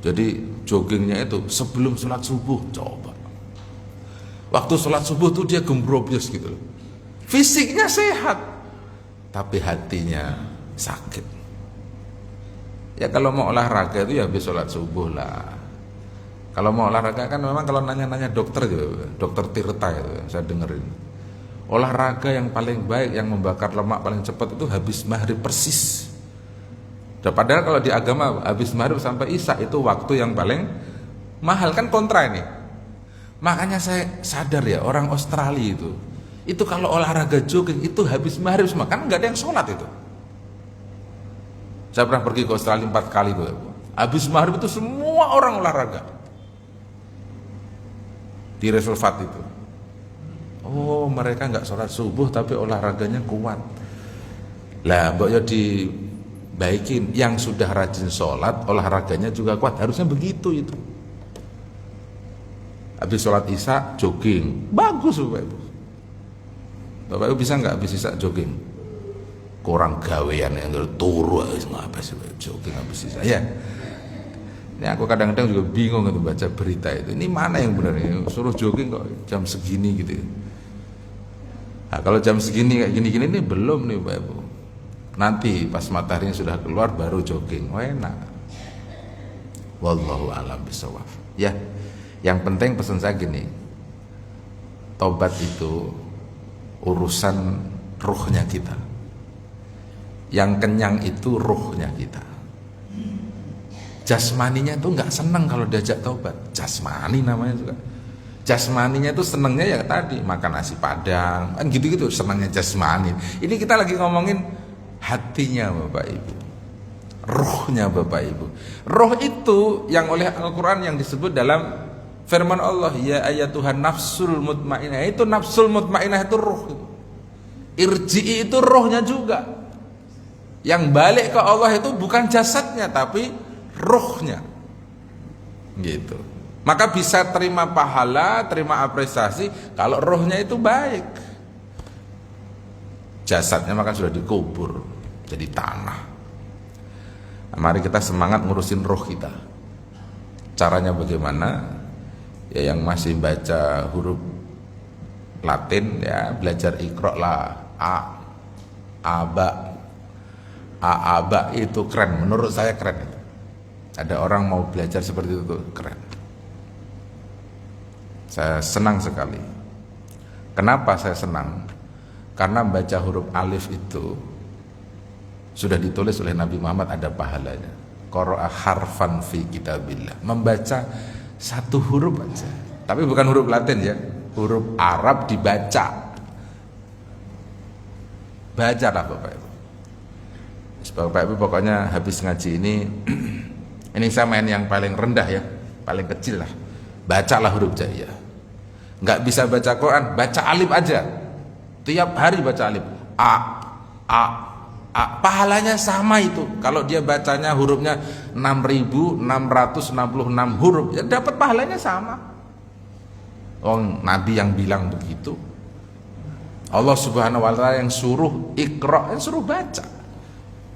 Jadi joggingnya itu sebelum sholat subuh, coba. Waktu sholat subuh tuh dia gembrobyos gitu loh. Fisiknya sehat, tapi hatinya sakit. Ya kalau mau olahraga itu ya habis sholat subuh lah. Kalau mau olahraga kan memang kalau nanya-nanya dokter gitu, dokter Tirta itu saya dengerin. Olahraga yang paling baik, yang membakar lemak paling cepat itu habis maghrib persis. Dan padahal kalau di agama habis maghrib sampai isya itu waktu yang paling mahal, kan kontra ini. Makanya saya sadar ya orang Australia itu kalau olahraga jogging itu habis maghrib semua, kan nggak ada yang sholat itu. Saya pernah pergi ke Australia 4 kali tuh. Habis maghrib itu semua orang olahraga di reservat itu. Oh, mereka nggak sholat subuh tapi olahraganya kuat. Lah, mboknya dibaikin, yang sudah rajin sholat olahraganya juga kuat. Harusnya begitu itu. Habis sholat isya jogging, bagus Bapak Ibu. Bapak Ibu bisa nggak habis isya jogging? Kurang gawean yang turu ngapa sih jogging habis isya? Ya. Ini aku kadang-kadang juga bingung untuk baca berita itu. Ini mana yang benar ini? Suruh jogging kok jam segini gitu. Nah, kalau jam segini kayak gini-gini ini belum nih Bapak Ibu. Nanti pas mataharinya sudah keluar baru jogging. Wah, enak. Wallahu a'lam bishawab. Ya. Yang penting pesan saya gini. Tobat itu urusan ruhnya kita. Yang kenyang itu ruhnya kita. Jasmaninya itu nggak senang kalau diajak tobat. Jasmani namanya juga. Jasmaninya itu senangnya ya tadi makan nasi padang, kan gitu-gitu senangnya jasmani. Ini kita lagi ngomongin hatinya Bapak Ibu, rohnya Bapak Ibu. Roh itu yang oleh Al-Quran yang disebut dalam firman Allah, ya ayatuhan nafsul mutmainah. Itu nafsul mutmainah itu roh. Irji'i itu rohnya juga. Yang balik ke Allah itu bukan jasadnya tapi rohnya. Gitu. Maka bisa terima pahala, terima apresiasi kalau rohnya itu baik. Jasadnya maka sudah dikubur jadi tanah. Nah, mari kita semangat ngurusin roh kita. Caranya bagaimana? Ya yang masih baca huruf Latin ya belajar Iqra lah. Aba itu keren, menurut saya keren itu. Ada orang mau belajar seperti itu tuh, keren. Saya senang sekali. Kenapa saya senang? Karena baca huruf alif itu sudah ditulis oleh Nabi Muhammad ada pahalanya. Qara'a harfan fi kitabillah. Membaca satu huruf aja. Tapi bukan huruf Latin ya. Huruf Arab dibaca. Bacalah Bapak Ibu. Bapak Ibu pokoknya habis ngaji ini saya main yang paling rendah ya, paling kecil lah. Bacalah huruf jaiyah. Nggak bisa baca Quran, baca alif aja. Tiap hari baca alif. A. Pahalanya sama itu. Kalau dia bacanya hurufnya 6.666 huruf, ya dapat pahalanya sama. Oh, Nabi yang bilang begitu. Allah Subhanahu wa taala yang suruh Iqra, yang suruh baca.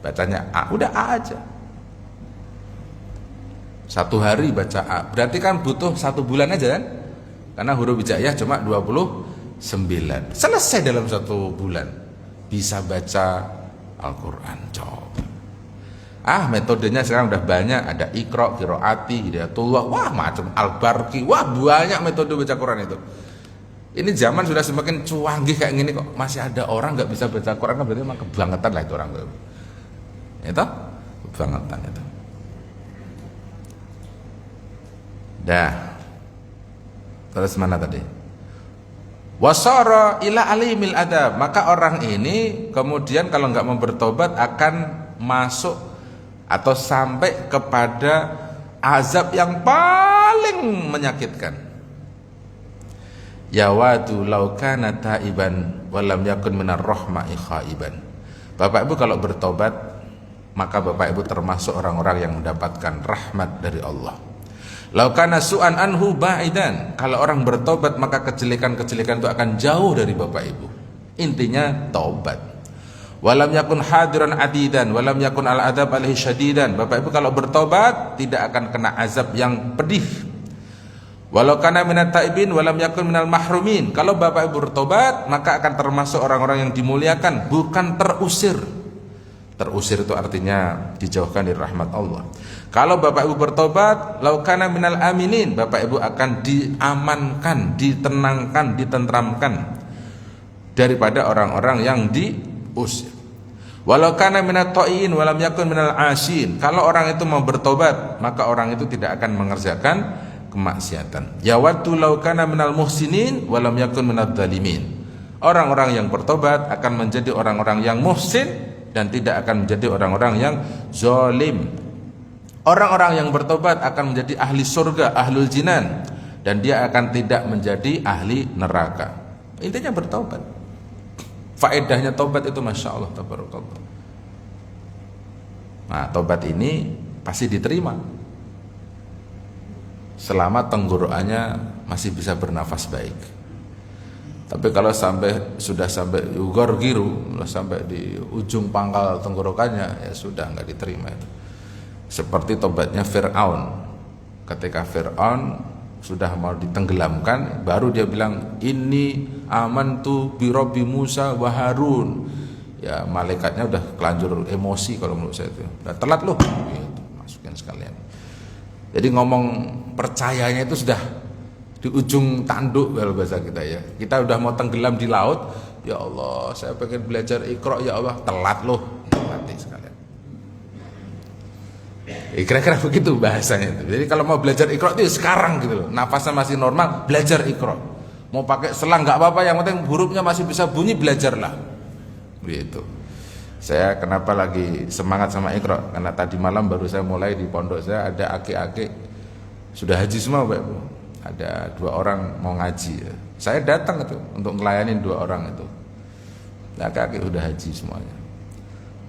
Bacanya A, udah A aja. Satu hari baca A, berarti kan butuh 1 bulan aja kan? Karena huruf hijaiyah cuma 21. 9. Selesai dalam 1 bulan. Bisa baca Al-Quran. Coba. Metodenya sekarang udah banyak. Ada Iqra, Qiraati, Hidayatullah. Wah, macam Al-Barqi. Wah, banyak metode baca Quran itu. Ini zaman sudah semakin canggih kayak gini kok. Masih ada orang gak bisa baca Quran, kan berarti memang kebangetan lah itu orang. Itu kebangetan itu. Dah. Terus mana tadi? Wasara ila alimil adab. Maka orang ini kemudian kalau nggak mau bertobat akan masuk atau sampai kepada azab yang paling menyakitkan. Yawadu law kana taiban wa lam yakun minar rahma'i khaiban. Bapak Ibu kalau bertobat, maka Bapak Ibu termasuk orang-orang yang mendapatkan rahmat dari Allah. Law kana su'an anhu ba'idan. Kalau orang bertobat, maka kejelekan-kejelekan itu akan jauh dari Bapak Ibu. Intinya taubat. Walam yakun hadiran adidan, walam yakun al-adab alaihi syadidan. Bapak Ibu kalau bertobat tidak akan kena azab yang pedih. Walau kana minat taibin walam yakun minal mahrumin. Kalau Bapak Ibu bertobat, maka akan termasuk orang-orang yang dimuliakan, bukan terusir. Terusir itu artinya dijauhkan dari rahmat Allah. Kalau Bapak Ibu bertobat, lau kana minal aminin, Bapak Ibu akan diamankan, ditenangkan, ditentramkan daripada orang-orang yang diusir. Walau kana minat ta'in walam yakun minal asin. Kalau orang itu mau bertobat, maka orang itu tidak akan mengerjakan kemaksiatan. Yawaddu law kana minal muhsinin walam yakun minadh dhalimin. Orang-orang yang bertobat akan menjadi orang-orang yang muhsin dan tidak akan menjadi orang-orang yang zalim. Orang-orang yang bertobat akan menjadi ahli surga, ahlul jinan, dan dia akan tidak menjadi ahli neraka. Intinya bertobat. Faedahnya tobat itu masya Allah tabarakallah. Nah, tobat ini pasti diterima selama tenggorokannya masih bisa bernafas baik. Tapi kalau sudah sampai ugor giru, sampai di ujung pangkal tenggorokannya, ya sudah nggak diterima itu. Seperti tobatnya Fir'aun. Ketika Fir'aun sudah mau ditenggelamkan, baru dia bilang, "Inni amantu bi Rabbi Musa wa Harun." Ya, malaikatnya udah kelanjur emosi kalau menurut saya itu. Udah telat loh. Gitu, masukin sekalian. Jadi ngomong percayanya itu sudah di ujung tanduk kalau bahasa kita ya. Kita udah mau tenggelam di laut, ya Allah, saya pengen belajar Iqra, ya Allah, telat loh. Mati sekalian. Kira-kira begitu bahasanya itu. Jadi kalau mau belajar Iqra itu sekarang gitu loh. Nafasnya masih normal, belajar Iqra. Mau pakai selang nggak apa-apa, yang penting hurufnya masih bisa bunyi, belajarlah. Gitu. Saya kenapa lagi semangat sama Iqra? Karena tadi malam baru saya mulai di pondok saya ada aki-aki sudah haji semua, Pak Bu. Ada 2 orang mau ngaji. Saya datang itu untuk melayani 2 orang itu. Nah, aki-aki udah haji semuanya.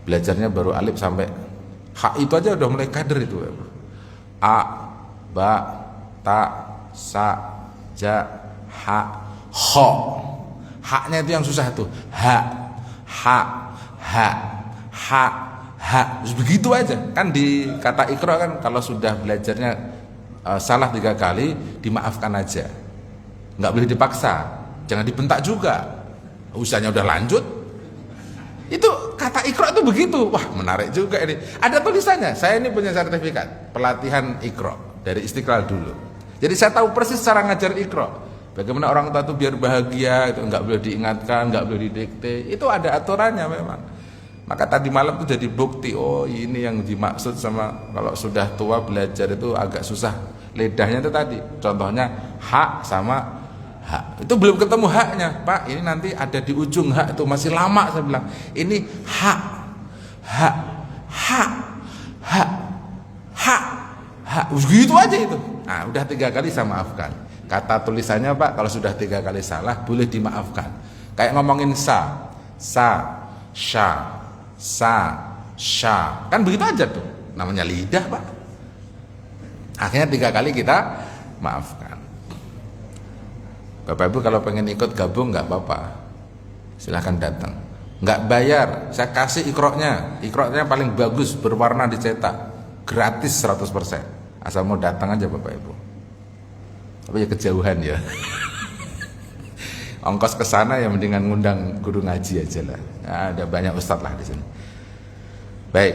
Belajarnya baru alif sampai ha, itu aja udah mulai kader itu, Pak Bu. A, ba, ta, sa, ja, ha, ho. Haknya itu yang susah tuh. Ha, ha, ha, ha. Begitu aja. Kan di kata Iqra kan kalau sudah belajarnya salah 3 kali, dimaafkan aja, nggak boleh dipaksa, jangan dibentak juga. Usianya udah lanjut. Itu kata Iqra itu begitu. Wah, menarik juga ini. Ada tulisannya. Saya ini punya sertifikat pelatihan Iqra dari Istiqlal dulu. Jadi saya tahu persis cara ngajar Iqra. Bagaimana orang tua itu biar bahagia, itu nggak boleh diingatkan, nggak boleh didikte. Itu ada aturannya memang. Maka tadi malam itu jadi bukti, oh ini yang dimaksud sama kalau sudah tua belajar itu agak susah lidahnya itu tadi. Contohnya hak sama hak. Itu belum ketemu haknya, Pak. Ini nanti ada di ujung hak itu masih lama saya bilang. Ini hak, hak, hak, hak, hak, hak. Begitu aja itu. Nah, udah 3 kali saya maafkan. Kata tulisannya, Pak, kalau sudah 3 kali salah boleh dimaafkan. Kayak ngomongin sa, sya, sya, kan begitu aja tuh, namanya lidah, Pak. Akhirnya 3 kali kita maafkan. Bapak Ibu kalau pengen ikut gabung nggak apa-apa, silahkan datang, nggak bayar, saya kasih Iqra-nya paling bagus, berwarna dicetak, gratis 100%, asal mau datang aja Bapak Ibu. Tapi ya kejauhan ya. ongkos ke sana ya mendingan ngundang guru ngaji aja lah. Nah, ada banyak ustadz lah di sini. Baik.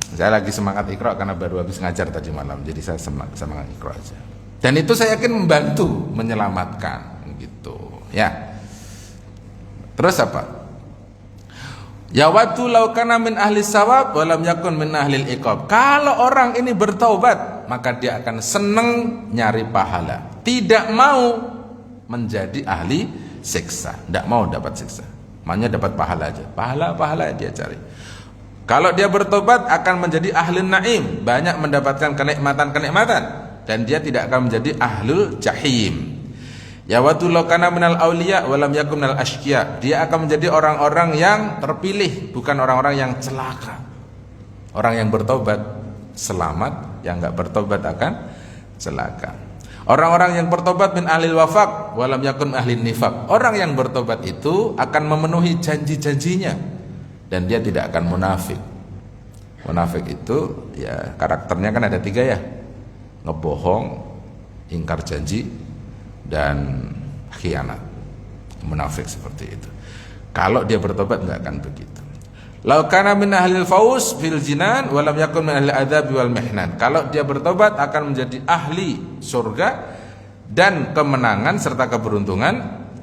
Saya lagi semangat Iqra karena baru habis ngajar tadi malam, jadi saya semangat Iqra aja. Dan itu saya yakin membantu menyelamatkan gitu, ya. Terus apa? Ya watu law kana min ahli sawab wa lam yakun min ahli iqab. Kalau orang ini bertaubat, maka dia akan senang nyari pahala. Tidak mau menjadi ahli siksa, tidak mau dapat siksa. Maunya dapat pahala aja. Pahala dia cari. Kalau dia bertobat akan menjadi ahli naim, banyak mendapatkan kenikmatan-kenikmatan, dan dia tidak akan menjadi ahlul jahim. Ya watu law kana minal auliya wa lam yakun minal asyqiya. Dia akan menjadi orang-orang yang terpilih, bukan orang-orang yang celaka. Orang yang bertobat selamat, yang enggak bertobat akan celaka. Orang-orang yang bertobat min ahlil wafaq wa lam yakun ahlin nifaq. Orang yang bertobat itu akan memenuhi janji-janjinya dan dia tidak akan munafik. Munafik itu ya karakternya kan ada 3 ya. Ngebohong, ingkar janji, dan khianat. Munafik seperti itu. Kalau dia bertobat enggak akan begitu. Lau kana min ahlil fauz fil jinan wa lam yakun min ahli adzab wal mihnan. Kalau dia bertobat akan menjadi ahli surga dan kemenangan serta keberuntungan,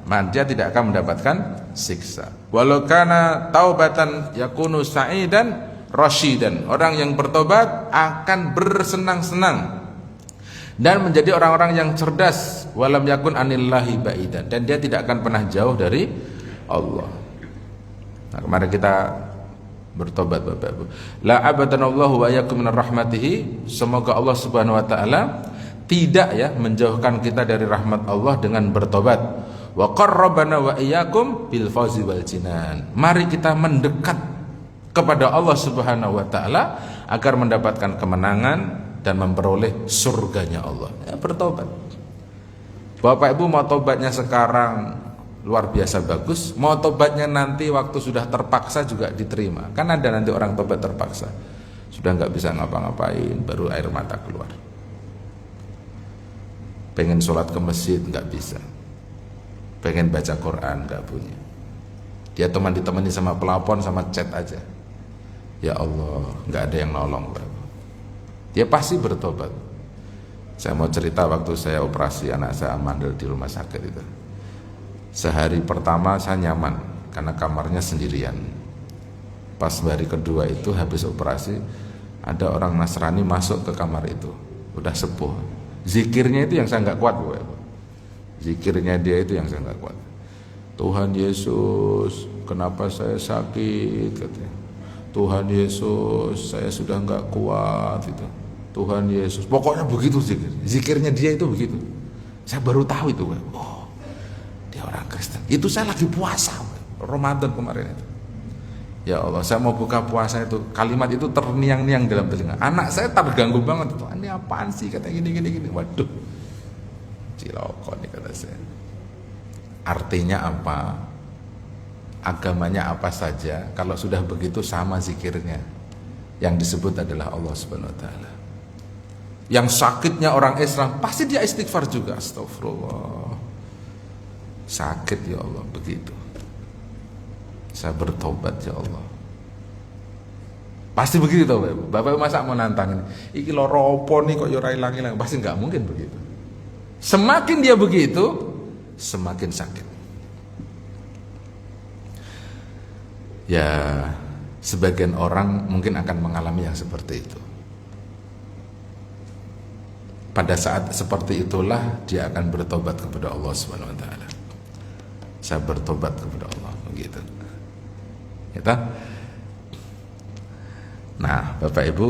maka dia tidak akan mendapatkan siksa. Walau kana taubatan yakunu sa'idan rasyidan. Orang yang bertobat akan bersenang-senang dan menjadi orang-orang yang cerdas, walam yakun anillahi baidan, dan dia tidak akan pernah jauh dari Allah. Nah, kemarin kita bertobat Bapak Ibu. La abadanallahu wa iyyakum minar rahmatihi. Semoga Allah Subhanahu wa taala tidak ya menjauhkan kita dari rahmat Allah dengan bertobat. Wa qarrabana wa iyyakum bil fawzi wal jinan. Mari kita mendekat kepada Allah Subhanahu wa taala agar mendapatkan kemenangan dan memperoleh surganya Allah. Ya, bertobat. Bapak Ibu mau tobatnya sekarang luar biasa bagus, mau tobatnya nanti waktu sudah terpaksa juga diterima. Kan ada nanti orang tobat terpaksa, sudah nggak bisa ngapa-ngapain, baru air mata keluar. Pengen sholat ke masjid nggak bisa, pengen baca Quran nggak punya. Dia ditemani sama pelapon sama chat aja. Ya Allah, nggak ada yang nolong. Dia pasti bertobat. Saya mau cerita waktu saya operasi anak saya mandel di rumah sakit itu. Sehari pertama saya nyaman karena kamarnya sendirian. Pas hari kedua itu habis operasi, ada orang Nasrani masuk ke kamar itu, udah sepuh. Zikirnya itu yang saya nggak kuat, Bu. Zikirnya dia itu yang saya nggak kuat. Tuhan Yesus, kenapa saya sakit? Katanya. Tuhan Yesus, saya sudah nggak kuat itu. Tuhan Yesus, pokoknya begitu zikirnya dia itu begitu. Saya baru tahu itu, oh dia orang Kristen. Itu saya lagi puasa Ramadan kemarin itu. Ya Allah, saya mau buka puasa itu, kalimat itu terniang-niang dalam telinga. Anak saya terganggu banget itu. Ini apaan sih kata gini. Waduh, ciloko nih kata saya. Artinya apa? Agamanya apa saja, kalau sudah begitu sama zikirnya. Yang disebut adalah Allah Subhanahu wa taala. Yang sakitnya orang Islam pasti dia istighfar juga, astagfirullah. Sakit ya Allah, begitu. Saya bertobat ya Allah. Pasti begitu toh, Bapak masa mau nantangin. Iki loro opo nih kok yo ora ilang-ilang, pasti enggak mungkin begitu. Semakin dia begitu, semakin sakit. Ya, sebagian orang mungkin akan mengalami yang seperti itu. Pada saat seperti itulah dia akan bertobat kepada Allah Subhanahu wa taala. Saya bertobat kepada Allah, begitu. Gitu. Nah, Bapak Ibu,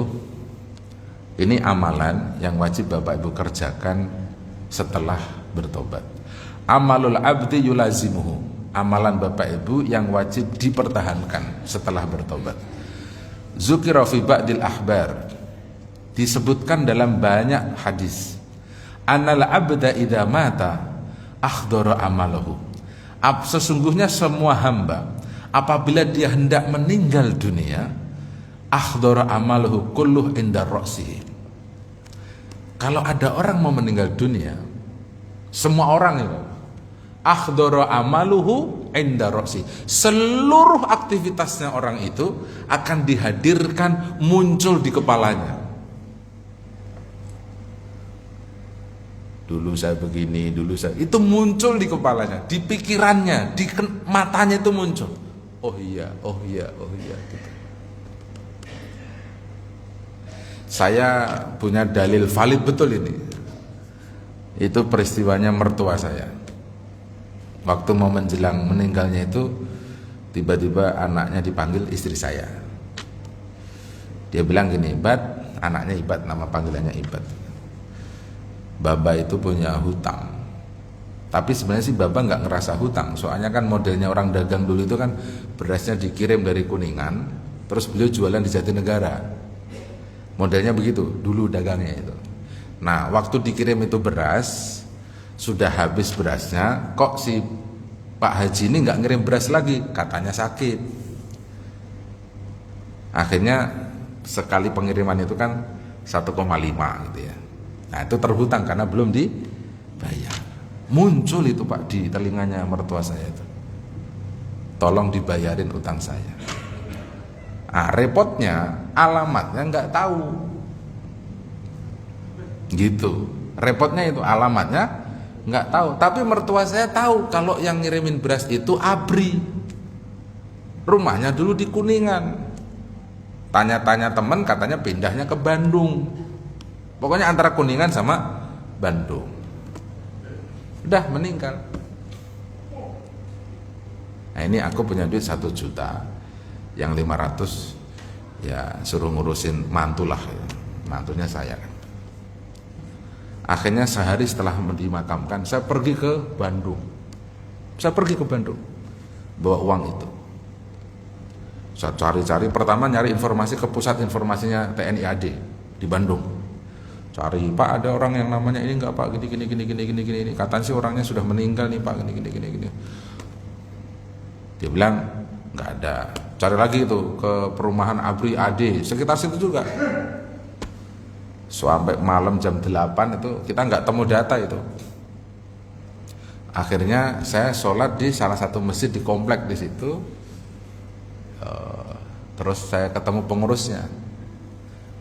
ini amalan yang wajib Bapak Ibu kerjakan setelah bertobat. Amalul abdi yulazimuhu. Amalan Bapak Ibu yang wajib dipertahankan setelah bertobat. Zukira fi ba'dil ahbar. Disebutkan dalam banyak hadis. Annal abda idza mata akhdara amalahu. Sesungguhnya semua hamba apabila dia hendak meninggal dunia, akhdara amalahu kulluh inda ra'sihi. Kalau ada orang mau meninggal dunia, semua orang itu akhdara amaluhu inda ra'si. Seluruh aktivitasnya orang itu akan dihadirkan, muncul di kepalanya. Dulu saya begini, dulu saya, itu muncul di kepalanya, di pikirannya, di matanya itu muncul. Oh iya gitu. Saya punya dalil valid betul ini. Itu peristiwanya mertua saya. Waktu mau menjelang meninggalnya itu, tiba-tiba anaknya dipanggil istri saya. Dia bilang gini, Ibad, anaknya Ibad, nama panggilannya Ibad. Baba itu punya hutang. Tapi sebenarnya sih Baba nggak ngerasa hutang. Soalnya kan modelnya orang dagang dulu itu kan berasnya dikirim dari Kuningan, terus beliau jualan di Jatinegara. Modelnya begitu dulu dagangnya itu. Nah, waktu dikirim itu beras, sudah habis berasnya, kok si Pak Haji ini nggak ngirim beras lagi, katanya sakit. Akhirnya sekali pengiriman itu kan 1,5 gitu ya. Nah, itu terhutang karena belum dibayar. Muncul itu Pak di telinganya mertua saya itu. Tolong dibayarin utang saya. Ah, repotnya alamatnya nggak tahu. Gitu. Repotnya itu alamatnya nggak tahu. Tapi mertua saya tahu kalau yang ngirimin beras itu ABRI. Rumahnya dulu di Kuningan. Tanya-tanya teman katanya pindahnya ke Bandung. Pokoknya antara Kuningan sama Bandung. Udah meninggal. Nah, ini aku punya duit 1 juta. Yang 500 ya suruh ngurusin mantulah ya. Mantunya saya kan. Akhirnya sehari setelah dimakamkan, saya pergi ke Bandung. Bawa uang itu. Saya cari-cari, pertama nyari informasi ke pusat informasinya TNI AD di Bandung. Cari, Pak ada orang yang namanya ini enggak Pak, gini. Katanya sih orangnya sudah meninggal nih Pak, gini. Dia bilang enggak ada. Cari lagi itu ke perumahan ABRI AD, sekitar situ juga. Sampai malam jam 8 itu kita enggak temu data itu. Akhirnya saya sholat di salah satu masjid di komplek di situ. Terus saya ketemu pengurusnya.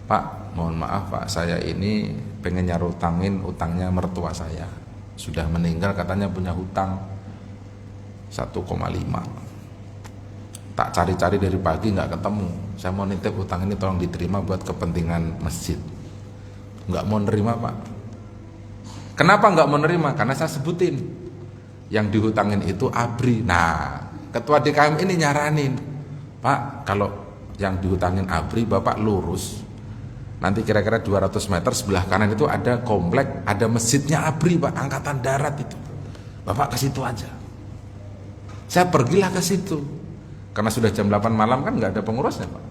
Pak, mohon maaf Pak, saya ini pengen nyarutangin utangnya mertua saya. Sudah meninggal katanya punya hutang 1,5. Tak cari-cari dari pagi nggak ketemu. Saya mau nitip hutang ini tolong diterima buat kepentingan masjid. Nggak mau nerima Pak. Kenapa nggak mau nerima? Karena saya sebutin yang dihutangin itu ABRI. Nah, ketua DKM ini nyaranin, Pak, kalau yang dihutangin ABRI Bapak lurus. Nanti kira-kira 200 meter sebelah kanan itu ada komplek, ada masjidnya ABRI Pak, Angkatan Darat itu. Bapak ke situ aja. Saya pergilah ke situ. Karena sudah jam 8 malam kan nggak ada pengurusnya Pak.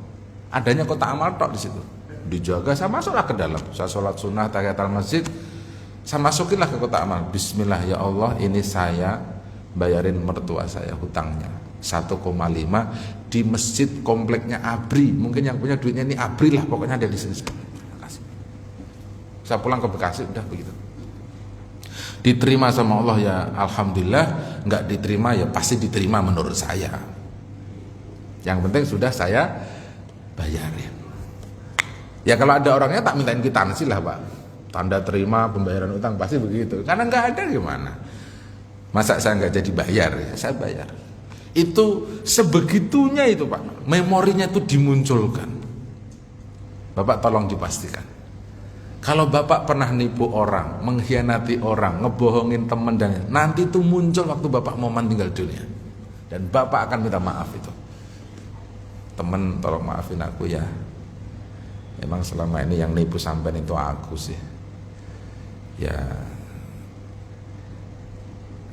Adanya kotak amal tok di situ. Dijaga, saya masuklah ke dalam. Saya sholat sunnah tahiyatul masjid. Saya masukinlah ke kotak amal. Bismillah ya Allah, ini saya bayarin mertua saya hutangnya 1,5 di masjid kompleknya ABRI. Mungkin yang punya duitnya ini ABRI lah, pokoknya ada di sini. Saya pulang ke Bekasi udah begitu. Diterima sama Allah ya alhamdulillah, nggak diterima ya pasti diterima menurut saya. Yang penting sudah saya bayarin. Ya kalau ada orangnya tak mintain kwitansi lah Pak. Tanda terima pembayaran utang pasti begitu. Karena nggak ada gimana. Masa saya nggak jadi bayar ya, saya bayar. Itu sebegitunya itu Pak, memorinya itu dimunculkan. Bapak tolong dipastikan. Kalau Bapak pernah nipu orang, mengkhianati orang, ngebohongin teman dan nanti itu muncul waktu Bapak mau meninggal dunia. Dan Bapak akan minta maaf itu. Teman tolong maafin aku ya. Emang selama ini yang nipu sampean itu aku sih. Ya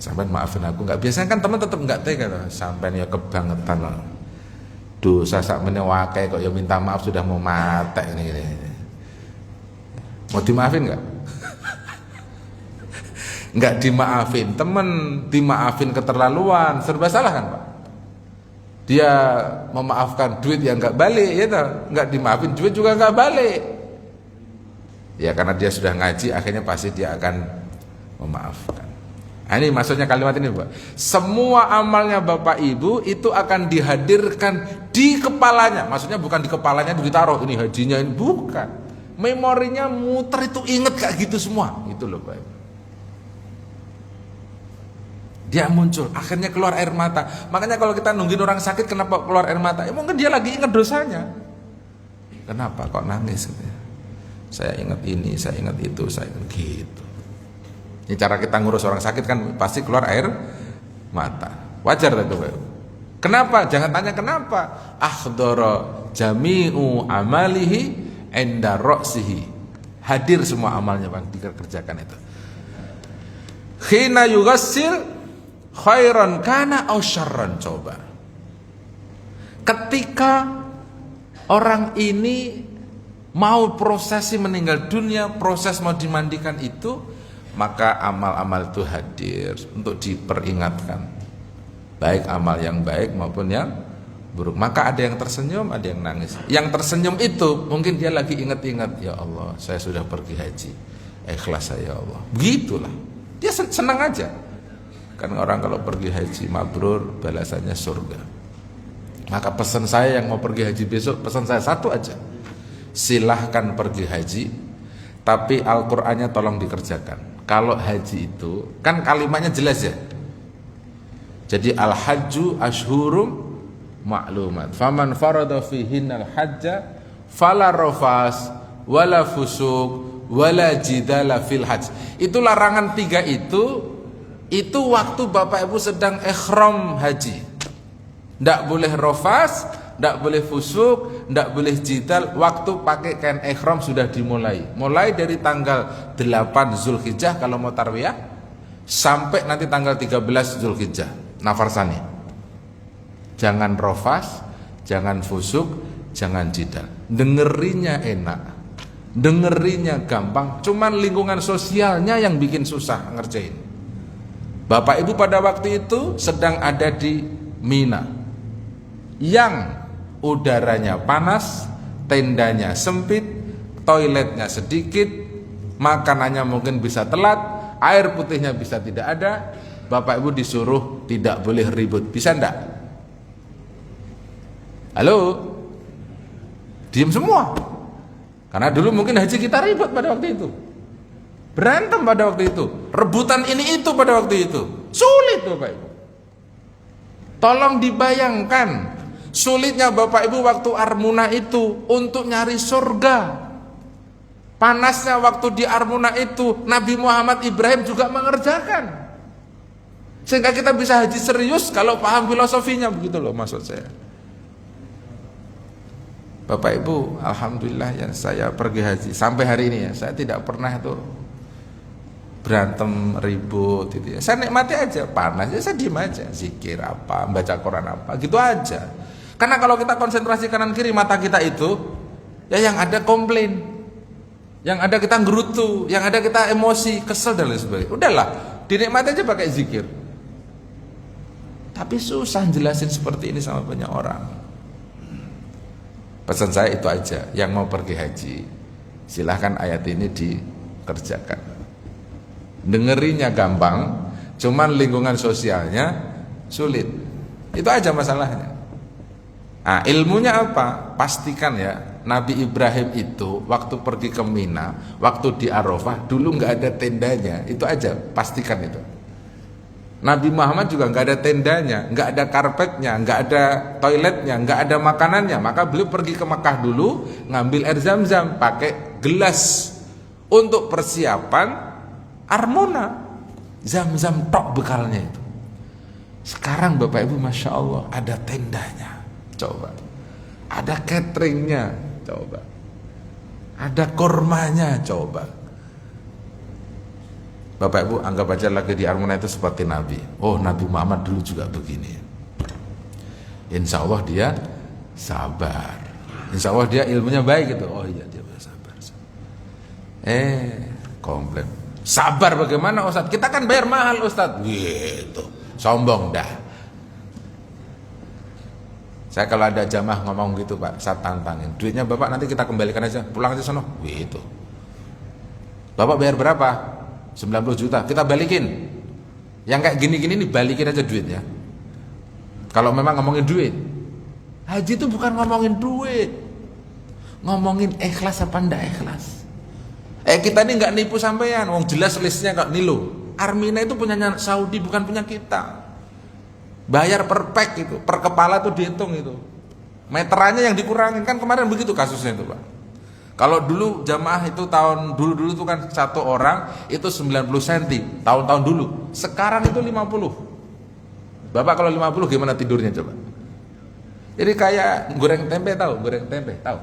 sampean maafin aku, nggak biasanya kan teman tetap nggak tega loh. Sampean ya kebangetan loh. Dosa sak menewake kok ya minta maaf sudah mau mati ini. Mau dimaafin nggak? Nggak dimaafin, temen dimaafin keterlaluan, serba salah kan Pak? Dia memaafkan duit yang nggak balik, ya toh? Nggak dimaafin duit juga nggak balik. Ya karena dia sudah ngaji, akhirnya pasti dia akan memaafkan. Nah, ini maksudnya kalimat ini, Pak. Semua amalnya Bapak Ibu itu akan dihadirkan di kepalanya. Maksudnya bukan di kepalanya ditaruh ini hajinya, ini bukan. Memorinya muter itu, inget kayak gitu semua. Itu loh, Pak Ibu. Dia muncul, akhirnya keluar air mata. Makanya kalau kita nungguin orang sakit kenapa keluar air mata? Ya mungkin dia lagi ingat dosanya. Kenapa kok nangis? Saya ingat ini, saya ingat itu, saya ingat gitu. Ini cara kita ngurus orang sakit kan pasti keluar air mata. Wajar itu, Pak. Kenapa? Jangan tanya kenapa. Akhdara jami'u amalihi inda ra'sihi. Hadir semua amalnya, Bang, dikerjakan itu. Khina yughassil khairan kana aw syarran, coba. Ketika orang ini mau prosesi meninggal dunia, proses mau dimandikan itu, maka amal-amal itu hadir untuk diperingatkan, baik amal yang baik maupun yang buruk. Maka ada yang tersenyum, ada yang nangis. Yang tersenyum itu mungkin dia lagi ingat-ingat, ya Allah, saya sudah pergi haji, ikhlas saya, ya Allah. Begitulah, dia senang aja. Kan orang kalau pergi haji mabrur, balasannya surga. Maka pesan saya yang mau pergi haji besok, pesan saya satu aja, silahkan pergi haji, tapi Al-Qur'annya tolong dikerjakan. Kalau haji itu kan kalimatnya jelas ya. Jadi al-hajju ashhurum ma'lumat. Faman farada fihinnal hajja fala rafas wala fusuq wala jidala fil hajj. Itu larangan 3 itu waktu Bapak Ibu sedang ihram haji. Ndak boleh rafas, ndak boleh fusuk, ndak boleh jidal. Waktu pakai kain ihram sudah dimulai. Mulai dari tanggal 8 Zulhijjah kalau mau tarwiyah sampai nanti tanggal 13 Zulhijjah nafarsani. Jangan rofas, jangan fusuk, jangan jidal. Dengerinya enak, dengerinya gampang, cuman lingkungan sosialnya yang bikin susah ngerjain. Bapak Ibu pada waktu itu sedang ada di Mina yang udaranya panas, tendanya sempit, toiletnya sedikit, makanannya mungkin bisa telat, air putihnya bisa tidak ada. Bapak Ibu disuruh tidak boleh ribut. Bisa enggak? Halo? Diam semua. Karena dulu mungkin haji kita ribut pada waktu itu. Berantem pada waktu itu. Rebutan ini itu pada waktu itu. Sulit Bapak Ibu. Tolong dibayangkan sulitnya Bapak Ibu waktu Armuna itu untuk nyari surga. Panasnya waktu di Armuna itu Nabi Muhammad Ibrahim juga mengerjakan. Sehingga kita bisa haji serius kalau paham filosofinya, begitu loh maksud saya. Bapak Ibu, alhamdulillah ya saya pergi haji sampai hari ini ya, saya tidak pernah itu berantem ribut gitu ya. Saya nikmati aja, panas ya saya diem aja, zikir apa, baca Quran apa, gitu aja. Karena kalau kita konsentrasi kanan kiri mata kita itu, ya yang ada komplain, yang ada kita ngerutu, yang ada kita emosi, kesel dan lain sebagainya. Udahlah, dinikmati aja pakai zikir. Tapi susah jelasin seperti ini sama banyak orang. Pesan saya itu aja, yang mau pergi haji, silahkan ayat ini dikerjakan. Dengerinya gampang, cuman lingkungan sosialnya sulit. Itu aja masalahnya. Nah, ilmunya apa? Pastikan ya, Nabi Ibrahim itu waktu pergi ke Mina, waktu di Arafah, dulu nggak ada tendanya. Itu aja, pastikan itu. Nabi Muhammad juga nggak ada tendanya, nggak ada karpetnya, nggak ada toiletnya, nggak ada makanannya. Maka beliau pergi ke Mekah dulu, ngambil air zam-zam, pakai gelas untuk persiapan Armuna. Zam-zam tok bekalnya itu. Sekarang Bapak Ibu Masya Allah ada tendanya, coba. Ada cateringnya, coba. Ada kurmanya, coba. Bapak Ibu anggap aja lagi di Armuna itu seperti Nabi. Oh, Nabi Muhammad dulu juga begini. Insya Allah dia sabar. Insya Allah dia ilmunya baik gitu. Oh iya dia sabar. Komplain. Sabar bagaimana Ustaz? Kita kan bayar mahal Ustaz. Gitu. Sombong dah. Saya kalau ada jamaah ngomong gitu Pak, saya tantangin. Duitnya Bapak nanti kita kembalikan aja. Pulang aja sono. Gitu. Bapak bayar berapa? 90 juta, kita balikin. Yang kayak gini-gini nih balikin aja duitnya. Kalau memang ngomongin duit, haji itu bukan ngomongin duit, ngomongin ikhlas apa ndak ikhlas. Kita ini nggak nipu sampean, wong jelas listnya kok Nilo. Armina itu punyanya Saudi, bukan punya kita. Bayar per pack itu, per kepala tuh dihitung itu. Meterannya yang dikurangin, kan kemarin begitu kasusnya itu, Pak. Kalau dulu jamaah itu tahun dulu tuh kan satu orang itu 90 cm, tahun-tahun dulu. Sekarang itu 50. Bapak kalau 50 gimana tidurnya coba? Jadi kayak goreng tempe, tahu? Goreng tempe, tahu?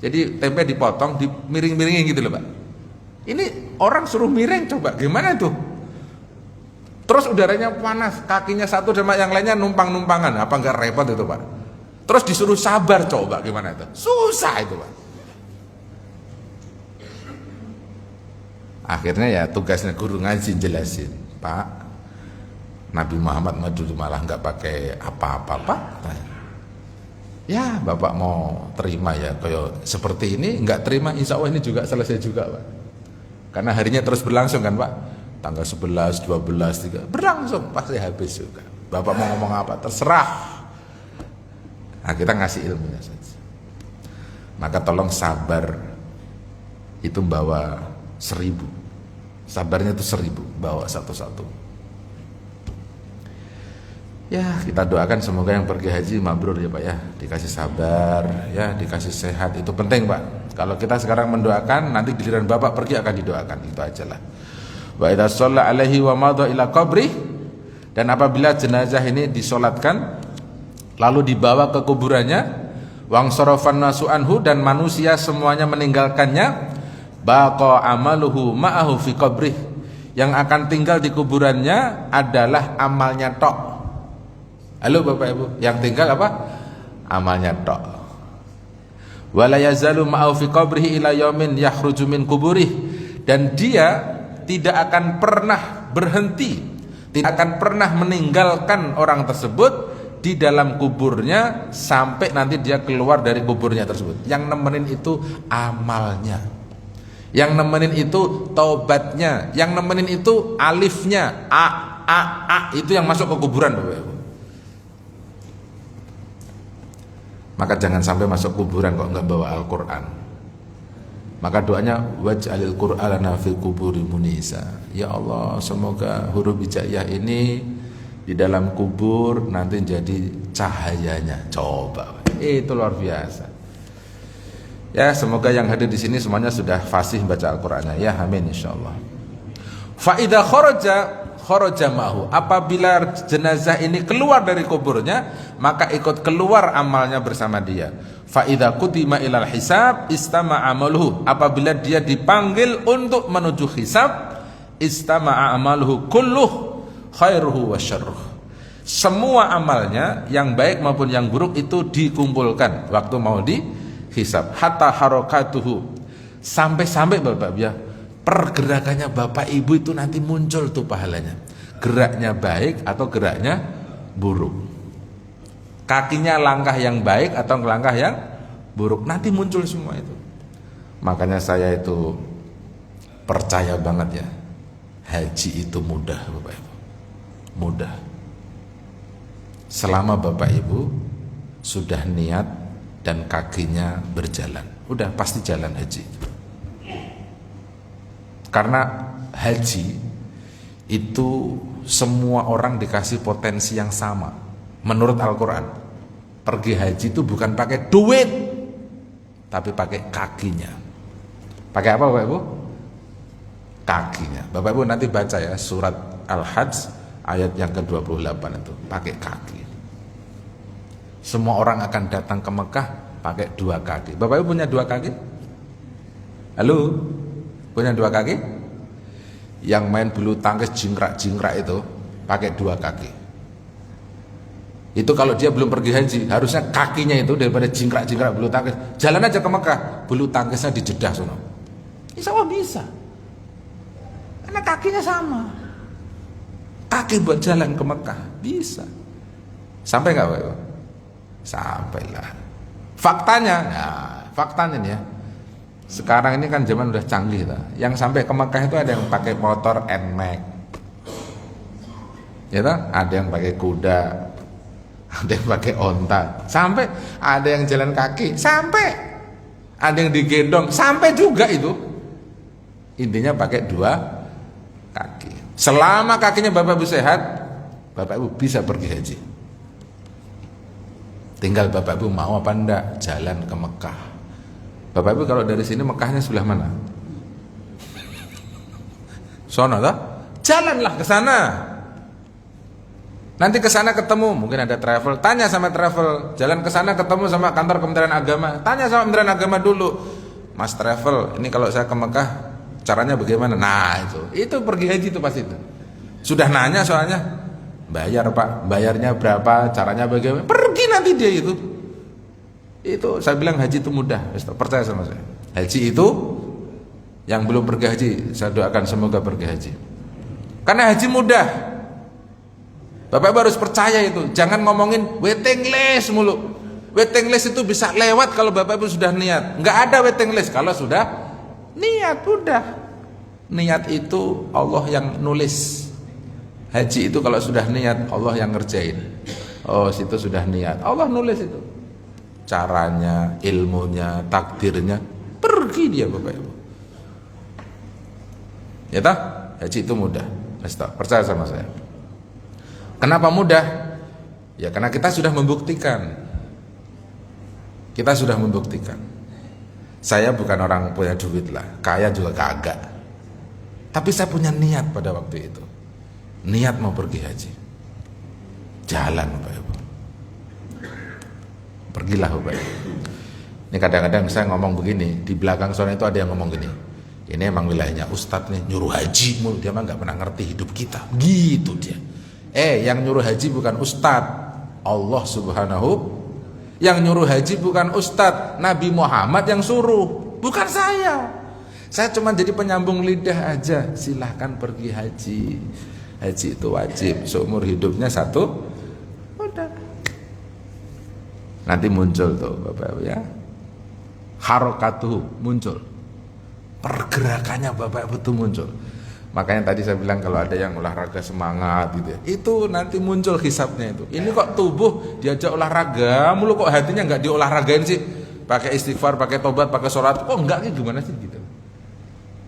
Jadi tempe dipotong, dimiring-miringin gitu loh, Pak. Ini orang suruh miring coba, gimana tuh? Terus udaranya panas, kakinya satu sama yang lainnya numpang-numpangan, apa enggak repot itu, Pak? Terus disuruh sabar coba, gimana itu? Susah itu, Pak. Akhirnya ya tugasnya guru ngaji jelasin, Pak, Nabi Muhammad dulu malah nggak pakai apa-apa, Pak. Ya Bapak mau terima ya kayak seperti ini, nggak terima insya Allah ini juga selesai juga, Pak. Karena harinya terus berlangsung kan, Pak. Tanggal 11, 12, 3 berlangsung pasti habis juga. Bapak mau ngomong apa terserah. Nah, kita ngasih ilmunya saja. Maka tolong sabar itu bawa 1000. Sabarnya itu 1000, bawa satu-satu. Ya, kita doakan semoga yang pergi haji mabrur ya, Pak ya. Dikasih sabar, ya, dikasih sehat, itu penting, Pak. Kalau kita sekarang mendoakan, nanti giliran Bapak pergi akan didoakan, itu ajalah. Wa idza shalla alaihi wa madha ila qabri, dan apabila jenazah ini disolatkan lalu dibawa ke kuburannya, wang sarafan nasu anhu, dan manusia semuanya meninggalkannya, baqa amaluhu ma'ahu fi qabrih, yang akan tinggal di kuburannya adalah amalnya tok. Halo Bapak Ibu, yang tinggal apa? Amalnya tok. Wala yazalu ma'ahu fi qabrihi ila yaumin yakhruju min kuburih, dan dia tidak akan pernah berhenti, tidak akan pernah meninggalkan orang tersebut di dalam kuburnya sampai nanti dia keluar dari kuburnya tersebut. Yang nemenin itu amalnya, yang nemenin itu taubatnya, yang nemenin itu alifnya, a itu yang masuk ke kuburan, Bapak Ibu. Maka jangan sampai masuk kuburan kok nggak bawa Al-Quran. Maka doanya waj'alil Qur'ana fil kuburi munisa. Ya Allah, semoga huruf hijaiyah ini di dalam kubur nanti jadi cahayanya. Coba, itu luar biasa. Ya, semoga yang hadir di sini semuanya sudah fasih baca Al-Qur'annya. Ya, amin insyaallah. Fa idza kharaja ma'hu, apabila jenazah ini keluar dari kuburnya, maka ikut keluar amalnya bersama dia. Fa idza qutima ilal hisab istama'a amaluhu, apabila dia dipanggil untuk menuju hisab, istama'a amaluhu kulluh khairuhu wa syarruh, semua amalnya yang baik maupun yang buruk itu dikumpulkan waktu mau dihisab. Hatta harakatuhu, sampai-sampai Bapak ya, pergerakannya Bapak Ibu itu nanti muncul tuh pahalanya, geraknya baik atau geraknya buruk, kakinya langkah yang baik atau langkah yang buruk, nanti muncul semua itu. Makanya saya itu percaya banget ya, haji itu mudah Bapak Ibu, mudah. Selama Bapak Ibu sudah niat dan kakinya berjalan, udah pasti jalan haji. Karena haji itu semua orang dikasih potensi yang sama. Menurut Al-Quran, pergi haji itu bukan pakai duit, tapi pakai kakinya. Pakai apa Bapak Ibu? Kakinya. Bapak Ibu nanti baca ya surat Al-Hajj ayat yang ke-28 itu, pakai kaki. Semua orang akan datang ke Mekah pakai 2 kaki. Bapak Ibu punya 2 kaki? Halo? Punya 2 kaki? Yang main bulu tangkis jingkrak-jingkrak itu pakai 2 kaki. Itu kalau dia belum pergi haji, harusnya kakinya itu daripada jingkrak-jingkrak bulu tangkis, jalan aja ke Mekah, bulu tangkisnya dijedah sono. Insya Allah bisa. Karena kakinya sama. Kaki buat jalan ke Mekah bisa. Sampai nggak Pak? Sampailah. Faktanya, nah, faktanya nih ya. Sekarang ini kan zaman udah canggih lah. Yang sampai ke Mekah itu ada yang pakai motor NMAX. Ya toh? Ada yang pakai kuda, ada yang pakai onta, sampai ada yang jalan kaki, sampai ada yang digendong, sampai juga itu. Intinya pakai 2 kaki. Selama kakinya Bapak Ibu sehat, Bapak Ibu bisa pergi haji. Tinggal Bapak Ibu mau apa enggak jalan ke Mekah. Bapak Ibu kalau dari sini Mekahnya sebelah mana? Sono toh? Jalanlah ke sana. Nanti ke sana ketemu, mungkin ada travel, tanya sama travel. Jalan ke sana ketemu sama kantor Kementerian Agama. Tanya sama Kementerian Agama dulu. Mas travel, ini kalau saya ke Mekah caranya bagaimana? Nah, itu pergi haji itu pasti itu. Sudah nanya soalnya. Bayar Pak, bayarnya berapa, caranya bagaimana? Pergi nanti dia itu. Itu saya bilang haji itu mudah, percaya sama saya. Haji itu yang belum pergi haji, saya doakan semoga pergi haji. Karena haji mudah. Bapak Ibu harus percaya itu. Jangan ngomongin waiting list mulu. Waiting list itu bisa lewat kalau Bapak Ibu sudah niat. Enggak ada waiting list kalau sudah niat, udah. Niat itu Allah yang nulis. Haji itu kalau sudah niat Allah yang ngerjain. Oh, situ sudah niat, Allah nulis itu. Caranya, ilmunya, takdirnya, pergi dia Bapak Ibu. Ya toh? Haji itu mudah. Percaya sama saya. Kenapa mudah? Ya karena kita sudah membuktikan. Kita sudah membuktikan. Saya bukan orang punya duit lah, kaya juga kagak. Tapi saya punya niat pada waktu itu. Niat mau pergi haji. Jalan Bapak Ibu. Pergilah Bapak Ibu. Ini kadang-kadang saya ngomong begini, di belakang sana itu ada yang ngomong gini. Ini emang wilayahnya Ustadz nih, nyuruh haji mulu, dia mah nggak pernah ngerti hidup kita. Gitu dia. Yang nyuruh haji bukan Ustadz, Allah Subhanahu. Yang nyuruh haji bukan Ustadz, Nabi Muhammad yang suruh, bukan saya. Saya cuma jadi penyambung lidah aja. Silahkan pergi haji. Haji itu wajib, seumur hidupnya satu. Udah. Nanti muncul tuh Bapak Ibu ya. Harokatuh muncul. Pergerakannya Bapak Ibu tuh muncul. Makanya tadi saya bilang kalau ada yang olahraga semangat gitu ya, itu nanti muncul hisabnya itu. Ini kok tubuh diajak olahraga, mulu kok hatinya nggak diolahragain sih? Pakai istighfar, pakai tobat, pakai sholat, kok enggak sih, gimana sih gitu?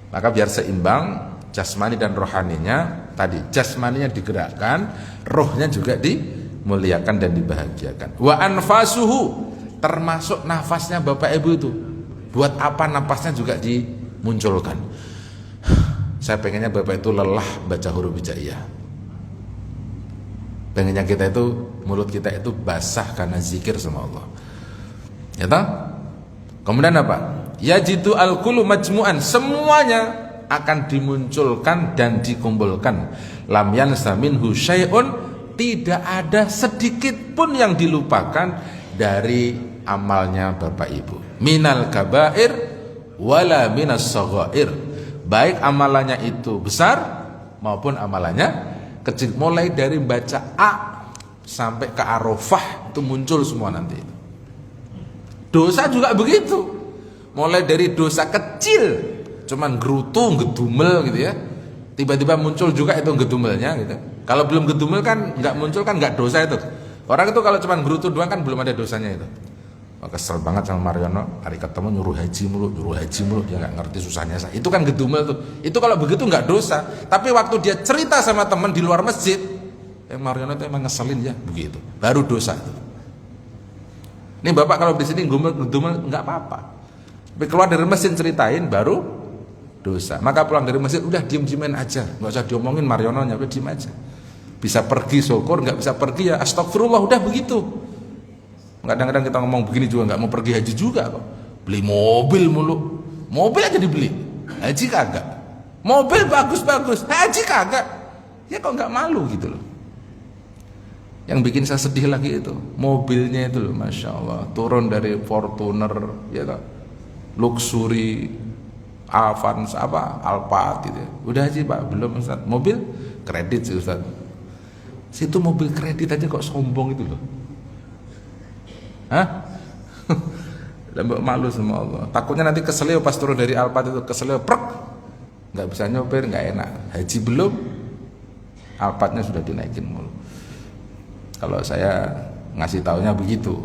Maka biar seimbang jasmani dan rohaninya tadi. Jasmaninya digerakkan, rohnya juga dimuliakan dan dibahagiakan. Wa anfasuhu, termasuk nafasnya Bapak Ibu itu. Buat apa nafasnya juga dimunculkan. Saya pengennya Bapak itu lelah baca huruf hijaiyah. Pengennya kita itu, mulut kita itu basah karena zikir sama Allah. Ya toh? Kemudian apa? Yajidu al-kullu majmu'an, semuanya akan dimunculkan dan dikumpulkan. Lam yansa minhu syai'un, tidak ada sedikit pun yang dilupakan dari amalnya Bapak Ibu. Minal kabair wala minas shaghair. Baik amalannya itu besar maupun amalannya kecil. Mulai dari baca A sampai ke Arafah itu muncul semua nanti. Dosa juga begitu. Mulai dari dosa kecil, cuman gerutu, gedumel gitu ya. Tiba-tiba muncul juga itu gedumelnya gitu. Kalau belum gedumel kan nggak muncul kan nggak dosa itu. Orang itu kalau cuman gerutu doang kan belum ada dosanya itu. Kesel banget sama Mariono, hari ketemu nyuruh haji mulu, dia nggak ngerti susahnya saya. Itu kan gedumel tuh. Itu kalau begitu nggak dosa. Tapi waktu dia cerita sama teman di luar masjid, Mariono itu emang ngeselin ya, begitu. Baru dosa itu. Ini Bapak kalau di sini gedumel nggak apa-apa. Tapi keluar dari masjid ceritain baru dosa. Maka pulang dari masjid udah diem-diemin aja, nggak usah diomongin Mariononya, udah diem aja. Bisa pergi syukur, nggak bisa pergi ya astagfirullah, udah begitu. Kadang-kadang kita ngomong begini juga nggak mau pergi haji juga kok. Beli mobil mulu, mobil aja dibeli, haji kagak. Mobil bagus-bagus, haji kagak. Ya kok nggak malu gitu loh. Yang bikin saya sedih lagi itu mobilnya itu loh, masya Allah, turun dari Fortuner, ya kan, luxury, Avance apa, Alphard gitu. Udah haji Pak, belum Ustaz. Mobil kredit sih Ustaz. Situ mobil kredit aja kok sombong itu loh. Hah? Lembek malu sama Allah. Takutnya nanti keselio pas turun dari Alphard itu, keselio prek, nggak bisa nyopir, nggak enak. Haji belum, Alphardnya sudah dinaikin mulu. Kalau saya ngasih taunya begitu,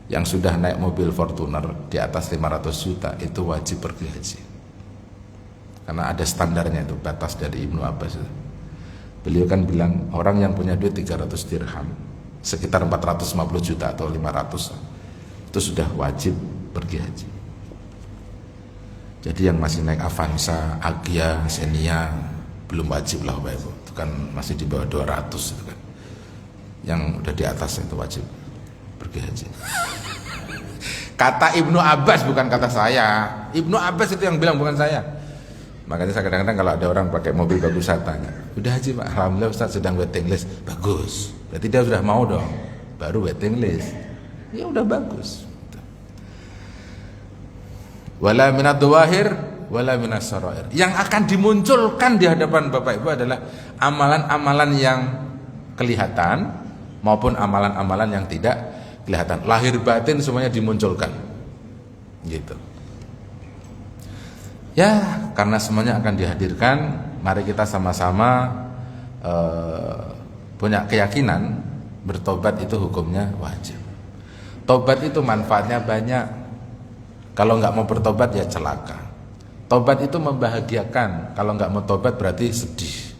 yang sudah naik mobil Fortuner di atas 500 juta itu wajib pergi haji. Karena ada standarnya itu, batas dari Ibnu Abbas itu. Beliau kan bilang orang yang punya duit 300 dirham, sekitar 450 juta atau 500, itu sudah wajib pergi haji. Jadi yang masih naik Avanza, Agya, Xenia belum wajib lah Bapak Ibu. Itu kan masih di bawah 200 itu kan. Yang udah di atas itu wajib pergi haji. Kata Ibnu Abbas, bukan kata saya. Ibnu Abbas itu yang bilang, bukan saya. Makanya saya kadang-kadang kalau ada orang pakai mobil bagus, saya tanya, udah haji Pak? Alhamdulillah Ustaz, sedang waiting list. Bagus, berarti dia sudah mau dong, baru waiting list. Ya udah bagus. Wala minad dawahir wala minas sarair. Yang akan dimunculkan di hadapan Bapak Ibu adalah amalan-amalan yang kelihatan maupun amalan-amalan yang tidak kelihatan. Lahir batin semuanya dimunculkan. Gitu. Ya, karena semuanya akan dihadirkan, mari kita sama-sama punya keyakinan bertobat itu hukumnya wajib. Tobat itu manfaatnya banyak. Kalau nggak mau bertobat ya celaka. Tobat itu membahagiakan. Kalau nggak mau tobat berarti sedih.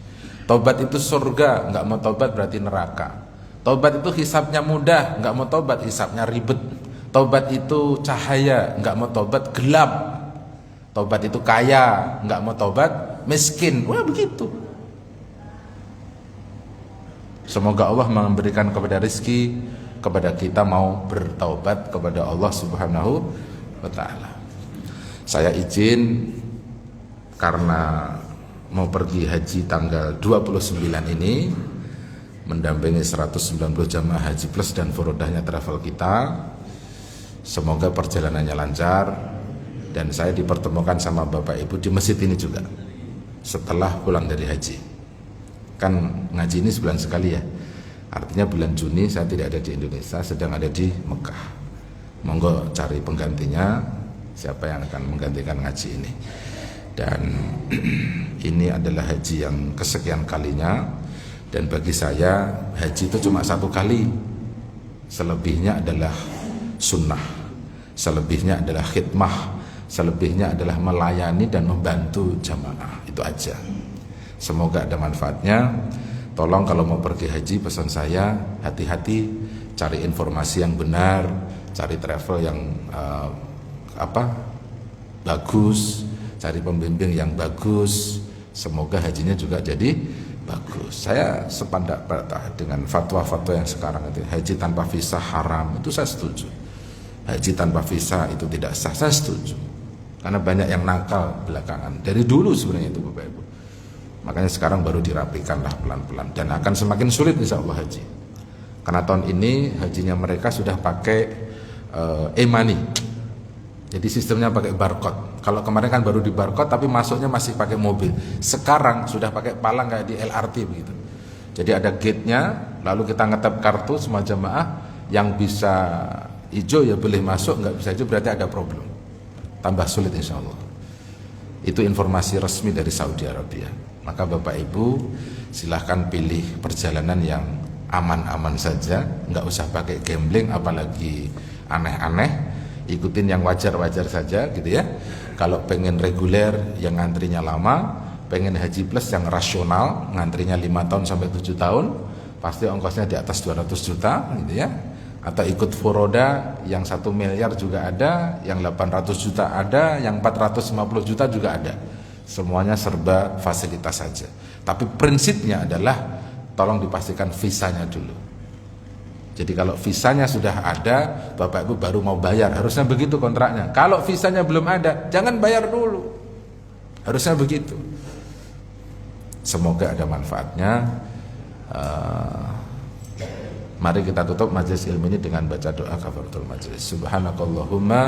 Tobat itu surga, nggak mau tobat berarti neraka. Tobat itu hisabnya mudah, nggak mau tobat hisabnya ribet. Tobat itu cahaya, nggak mau tobat gelap. Tobat itu kaya, nggak mau tobat miskin. Wah begitu. Semoga Allah memberikan kepada rezeki kepada kita mau bertaubat kepada Allah Subhanahu wa ta'ala. Saya izin karena mau pergi haji tanggal 29 ini, mendampingi 190 jamaah haji plus dan furodahnya travel kita. Semoga perjalanannya lancar dan saya dipertemukan sama Bapak Ibu di masjid ini juga setelah pulang dari haji. Kan ngaji ini sebulan sekali ya, artinya bulan Juni saya tidak ada di Indonesia, sedang ada di Mekah. Monggo cari penggantinya, siapa yang akan menggantikan ngaji ini. Dan ini adalah haji yang kesekian kalinya. Dan bagi saya haji itu cuma satu kali. Selebihnya adalah sunnah, selebihnya adalah khidmah, selebihnya adalah melayani dan membantu jamaah. Itu aja. Semoga ada manfaatnya. Tolong kalau mau pergi haji, pesan saya hati-hati, cari informasi yang benar, cari travel yang bagus, cari pembimbing yang bagus. Semoga hajinya juga jadi bagus. Saya sependapat dengan fatwa-fatwa yang sekarang itu, haji tanpa visa haram, itu saya setuju. Haji tanpa visa itu tidak sah, saya setuju. Karena banyak yang nakal belakangan. Dari dulu sebenarnya itu Bapak Ibu. Makanya sekarang baru dirapikan lah pelan-pelan, dan akan semakin sulit insya Allah haji. Karena tahun ini hajinya mereka sudah pakai e-money. Jadi sistemnya pakai barcode. Kalau kemarin kan baru di barcode tapi masuknya masih pakai mobil. Sekarang sudah pakai palang kayak di LRT begitu. Jadi ada gate-nya, lalu kita ngetap kartu semua jamaah, yang bisa hijau ya boleh masuk, nggak bisa hijau berarti ada problem. Tambah sulit insya Allah. Itu informasi resmi dari Saudi Arabia. Maka Bapak Ibu silahkan pilih perjalanan yang aman-aman saja, nggak usah pakai gambling apalagi aneh-aneh. Ikutin yang wajar-wajar saja gitu ya. Kalau pengen reguler yang ngantrinya lama, pengen haji plus yang rasional, ngantrinya 5 tahun sampai 7 tahun, pasti ongkosnya di atas 200 juta gitu ya. Atau ikut furoda yang 1 miliar juga ada, yang 800 juta ada, yang 450 juta juga ada. Semuanya serba fasilitas saja. Tapi prinsipnya adalah tolong dipastikan visanya dulu. Jadi kalau visanya sudah ada, Bapak Ibu baru mau bayar. Harusnya begitu kontraknya. Kalau visanya belum ada, jangan bayar dulu. Harusnya begitu. Semoga ada manfaatnya. Mari kita tutup majelis ilmu ini dengan baca doa kafaratul majelis. Subhanakallahumma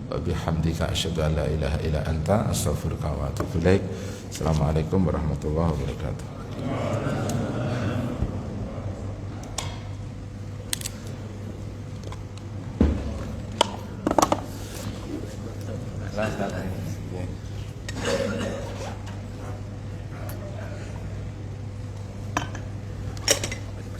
wa bihamdika asyhadu an la ilaha illa anta astaghfiruka wa atubu ilaik. Assalamualaikum warahmatullahi wabarakatuh. Kelas